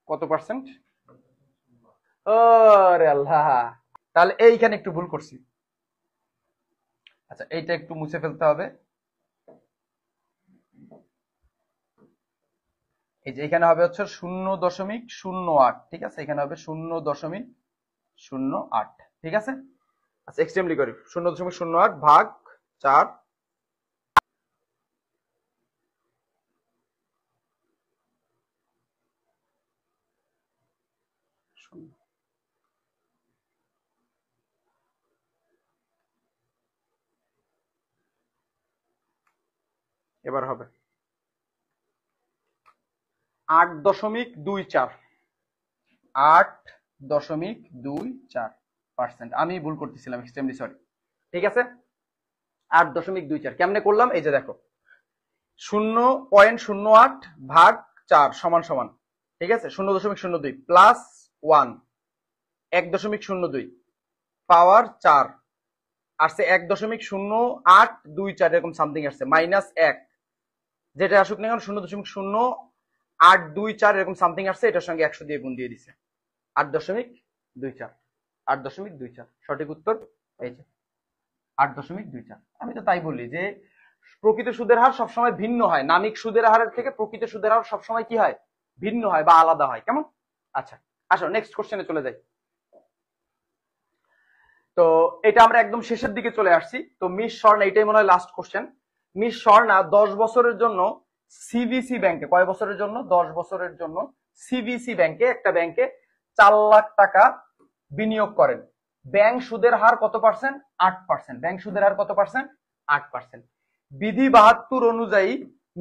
[SPEAKER 1] কত পার্সেন্ট? ওরে আল্লাহ, তাহলে এইখানে একটু ভুল করছি। আচ্ছা এইটা একটু মুছে ফেলতে হবে। এই যে এখানে হবে হচ্ছে 0.08, ঠিক আছে? এখানে হবে 0.08, ঠিক আছে? আচ্ছা এক্সট্রিমলি করি, 0.08 ভাগ 4 এবার হবে 8.24, 8.24%। আমি ভুল করতেছিলাম, এক্সট্রিমলি সরি, ঠিক আছে? 8.24 কেমনে করলাম? এই যে দেখো 0.08 ভাগ 4 সমান সমান, ঠিক আছে, 0.02 প্লাস 1 1.02 পাওয়ার 4 আসছে 1.0824 এরকম সামথিং আসছে, মাইনাস 1 যেটা আসুক না কেন 0.0824 এরকম সামথিং আসছে, এটার সঙ্গে 100 দিয়ে গুণ দিয়ে দিছে 8.24। 8.24 সঠিক উত্তর এই যে 8.24। আমি তো তাই বলি যে প্রকৃত সুদের হার সবসময় ভিন্ন হয়, নামিক সুদের হারের থেকে প্রকৃত সুদের হার সবসময় কি হয়? ভিন্ন হয় বা আলাদা হয়। কেমন? আচ্ছা আসো নেক্সট কোশ্চেনে চলে যাই। তো এটা আমরা একদম শেষের দিকে চলে আসছি। তো মিস স্বর্ণা, এটাই মনে হয় লাস্ট কোশ্চেন। মিস স্বর্ণা 10 বছরের জন্য সিবিসি ব্যাংকে, কয় বছরের জন্য? 10 বছরের জন্য সিবিসি ব্যাংকে, একটা ব্যাংকে 4 লাখ টাকা বিনিয়োগ করেন। ব্যাংক সুদের হার কত পার্সেন্ট? 8%। ব্যাংক সুদের হার কত পার্সেন্ট? 8%। বিধি 72 অনুযায়ী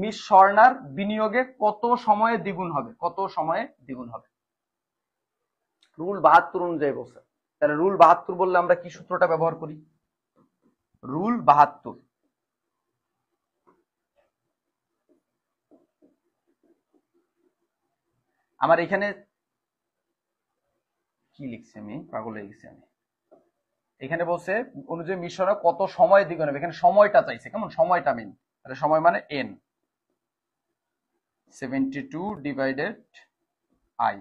[SPEAKER 1] মিস স্বর্ণার বিনিয়োগে কত সময়ে দ্বিগুণ হবে? কত সময়ে দ্বিগুণ হবে? রুল 72 অনুযায়ী বলছে। তাহলে রুল 72 বললে আমরা কি সূত্রটা ব্যবহার করি? রুল 72, আমার এখানে কি লিখছি আমি, পাগল হয়ে গেছি আমি। এখানে বলছে অনুযায়ী মিশনে কত সময় দ্বিগুণ হবে, এখানে সময়টা চাইছে। কেমন? সময়টা মেন। তাহলে সময় মানে এন, 72 ডিভাইডেড আই।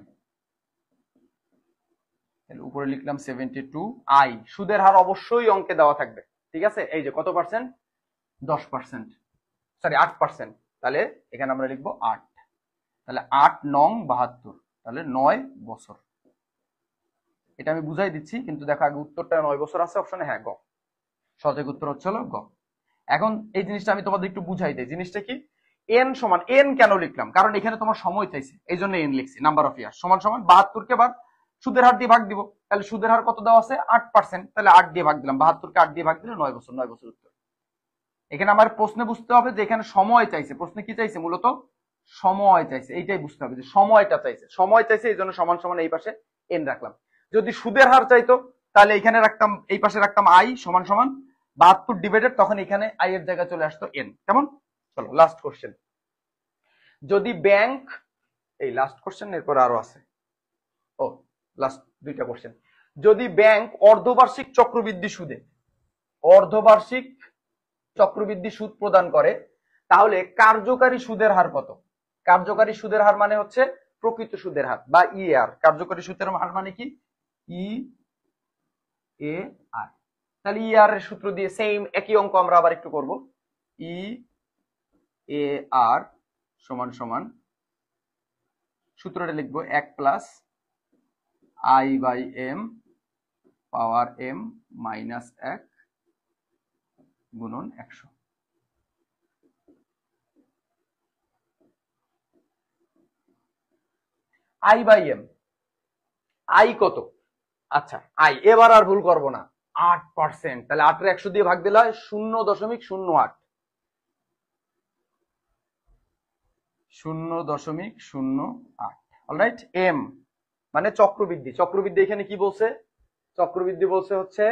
[SPEAKER 1] উপরে লিখলাম 72 আই। সুদের হার অবশ্যই অঙ্কে দেওয়া থাকবে, ঠিক আছে? এই যে কত পার্সেন্ট? 10%, সরি 8%। তাহলে এখানে আমরা লিখবো 8। তাহলে 8 নং 72, তাহলে 9 বছর। এটা আমি বুঝাই দিচ্ছি, কিন্তু দেখো আগে উত্তরটা 9 বছর আছে অপশনে। হ্যাঁ, গ। সঠিক উত্তর হচ্ছে হলো গ। এখন এই জিনিসটা আমি তোমাদের একটু বুঝাই দিই। জিনিসটা কি? এন সমান, এন কেন লিখলাম? কারণ এখানে তোমার সময় চাইছে, এই জন্য এন লিখছি। নাম্বার অফ ইয়ার সমান সমান 72 কে বার সুদের হার দিয়ে ভাগ দিব। তাহলে সুদের হার কত দেওয়া আছে? 8%। তাহলে 8 দিয়ে ভাগ দিলাম, 72 কে 8 দিয়ে ভাগ দিলে 9 বছর। 9 বছর উত্তর। এখানে আমার প্রশ্নে বুঝতে হবে যে এখানে সময় চাইছে। প্রশ্নে কি চাইছে? মূলত সময় চাইছে। এইটাই বুঝতে হবে যে সময়টা চাইছে, সময় চাইছে, এই জন্য সমান সমান এই পাশে এন রাখলাম। যদি সুদের হার চাইতো তাহলে এখানে রাখতাম, এই পাশে রাখতাম আই সমান সমান 72 ডিভাইডেড, তখন এখানে আই এর জায়গায় চলে আসতো এন। কেমন? চলো লাস্ট কোশ্চেন। যদি ব্যাংক, এই লাস্ট কোশ্চেন, এরপর আরো আছে। ও লাস্ট দুইটা কোশ্চেন। যদি ব্যাংক অর্ধবার্ষিক চক্রবৃদ্ধি সুদে, অর্ধবার্ষিক চক্রবৃদ্ধি সুদ প্রদান করে, তাহলে কার্যকারী সুদের হার কত? কার্যকারী সুদের হার মানে হচ্ছে প্রকৃত সুদের হার বা ইএআর। কার্যকারী সুদের হার মানে কি? ই এ আর। তাহলে ইআর এর সূত্র দিয়ে সেম একই অঙ্ক আমরা আবার একটু করব। ই এ আর সমান সমান, সূত্রটা লিখবো 1 plus I by M power M minus 1 গুণন 100। আই বাই এম, আই কত? আচ্ছা আই, এবার আর ভুল করবো না, 8%। তাহলে 8 এর 100 দিয়ে ভাগ দিলে হয় 0.08। 0.08। অলরাইট। এম মানে চক্রবৃদ্ধি। চক্রবৃদ্ধি এখানে কি বলছে? চক্রবৃদ্ধি বলছে হচ্ছে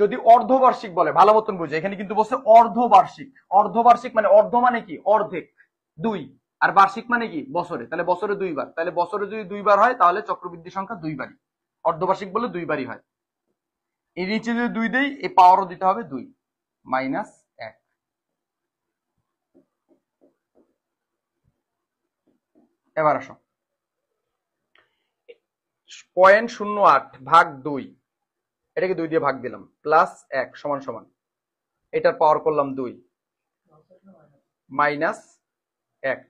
[SPEAKER 1] যদি অর্ধবার্ষিক বলে, ভালো মতন বুঝে, এখানে কিন্তু বলছে অর্ধবার্ষিক। অর্ধবার্ষিক মানে অর্ধ মানে কি? অর্ধেক, 2। আর বার্ষিক মানে কি? বছরে। তাহলে বছরে 2 বার। তাহলে বছরে যদি 2 বার হয় তাহলে চক্রবৃদ্ধি সংখ্যা 2 বারই। অর্ধবার্ষিক বলে 2 বারই হয়। এই নিচে যদি 2 দেই, এই পাওয়ারও দিতে হবে 2 মাইনাস 1। এবার আসো, 0.08 ভাগ 2, এটাকে 2 দিয়ে ভাগ দিলাম, প্লাস 1 সমান সমান, এটার পাওয়ার করলাম 2 মাইনাস 1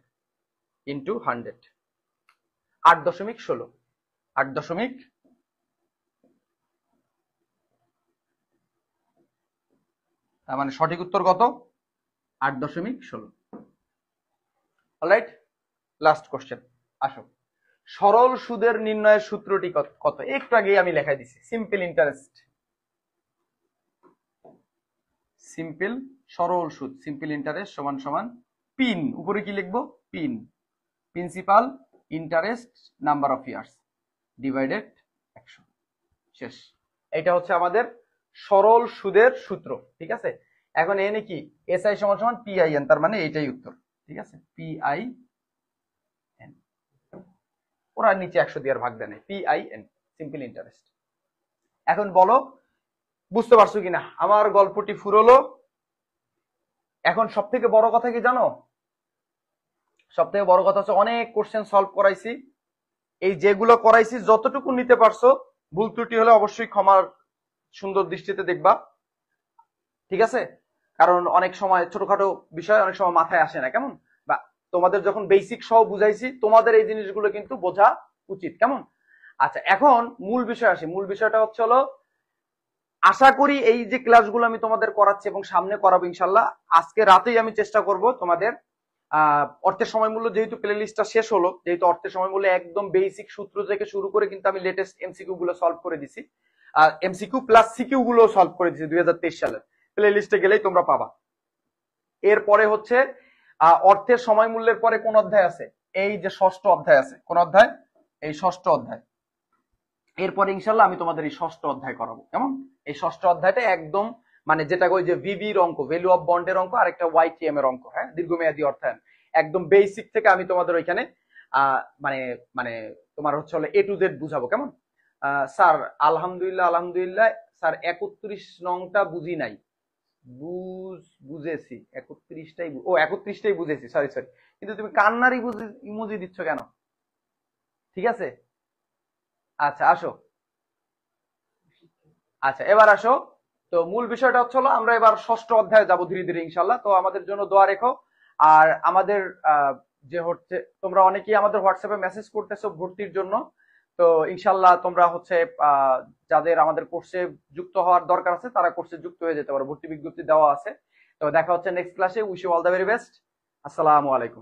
[SPEAKER 1] ইন্টু 100, 8.16। 8. তার মানে সঠিক উত্তর কত? 8.16। Alright, last question. আসো, সরল সুদের নির্ণয়ের সূত্রটি কত? একটু আগে আমি লেখাই দিছি, সিম্পল ইন্টারেস্ট। সিম্পল সরল সুদ, সিম্পল ইন্টারেস্ট সমান সমান পিন, উপরে কি লিখবো? Pin, principal interest number of years divided 100। শেষ। এটা হচ্ছে আমাদের সরল সুদের সূত্র, ঠিক আছে? এখন এনে কি? এসআই সমান সমান পিআইএন, তার মানে এইটাই উত্তর, ঠিক আছে? পিআইএন, ওরা নিচে 100 দিয়ে ভাগ দেয়, পিআইএন, সিম্পল ইন্টারেস্ট। এখন বলো বুঝতে পারছো কিনা আমার গল্পটি ফুরলো? এখন সব থেকে বড় কথা কি জানো? সব থেকে বড় কথা হচ্ছে অনেক কোশ্চেন সলভ করাইছি। এই যেগুলো করাইছি যতটুকু নিতে পারছো, ভুল ত্রুটি হলে অবশ্যই ক্ষমার সুন্দর দৃষ্টিতে দেখবা, ঠিক আছে? কারণ অনেক সময় ছোটখাটো বিষয় অনেক সময় মাথায় আসে না, কেমন? বা তোমাদের যখন বেসিক সহ বুঝাইছি, তোমাদের এই জিনিসগুলো কিন্তু বোঝা উচিত, কেমন? আচ্ছা, এখন মূল বিষয় আসি। মূল বিষয়টা হচ্ছে হলো, আশা করি এই যে ক্লাসগুলো আমি তোমাদের করাচ্ছি এবং সামনে করাবো ইনশাল্লাহ, আজকে রাতেই আমি চেষ্টা করব তোমাদের অর্থের সময় মূল্য, যেহেতু প্লে লিস্টটা শেষ হলো, যেহেতু অর্থের সময় মূল্য একদম বেসিক সূত্র থেকে শুরু করে কিন্তু আমি লেটেস্ট এমসিকিউ গুলো সলভ করে দিছি, এমসিকিউ প্লাস সিকিউ গুলো সলভ করে দিছি 2023 সালে। প্লে লিস্টে গেলেই তোমরা পাবা। এরপরে হচ্ছে অর্থের সময় মূল্যের পরে কোন অধ্যায় আছে? এই যে ষষ্ঠ অধ্যায় আছে। কোন অধ্যায়? এই ষষ্ঠ অধ্যায়। এরপরে ইনশাল্লাহ আমি তোমাদের এই ষষ্ঠ অধ্যায় করাবো, কেমন? এই ষষ্ঠ অধ্যায়টা একদম মানে যেটা ওই যে ভিবির অঙ্ক, ভ্যালু অফ বন্ডের অঙ্ক, আর একটা ওয়াইটিএম এর অঙ্ক, হ্যাঁ, দীর্ঘমেয়াদী অর্থায়ন, একদম বেসিক থেকে আমি তোমাদের ওইখানে মানে মানে তোমার হচ্ছে হলো এ টু জেড বুঝাবো, কেমন? স্যার আলহামদুলিল্লাহ, আলহামদুলিল্লাহ স্যার 31 নংটা বুঝি নাই। বুঝেছি 31টাই, ও 31টাই বুঝেছি, সরি সরি। কিন্তু তুমি কান্নারই ইমোজি দিচ্ছ কেন? ঠিক আছে, আচ্ছা আসো। আচ্ছা, এবার আসো। তো মূল বিষয়টা হচ্ছে হলো, আমরা এবার ষষ্ঠ অধ্যায়ে যাবো ধীরে ধীরে ইনশাল্লাহ। তো আমাদের জন্য দোয়া রেখো। আর আমাদের যে হচ্ছে, তোমরা অনেকেই আমাদের হোয়াটসঅ্যাপে মেসেজ করতেছো ভর্তির জন্য। তো ইনশাল্লাহ তোমরা হচ্ছে যাদের আমাদের কোর্সে যুক্ত হওয়ার দরকার আছে, তারা কোর্সে যুক্ত হয়ে যেতে পারো, ভর্তি বিজ্ঞপ্তি দেওয়া আছে। তো দেখা হচ্ছে নেক্সট ক্লাসে। Wish you all the very best. আসসালামু আলাইকুম।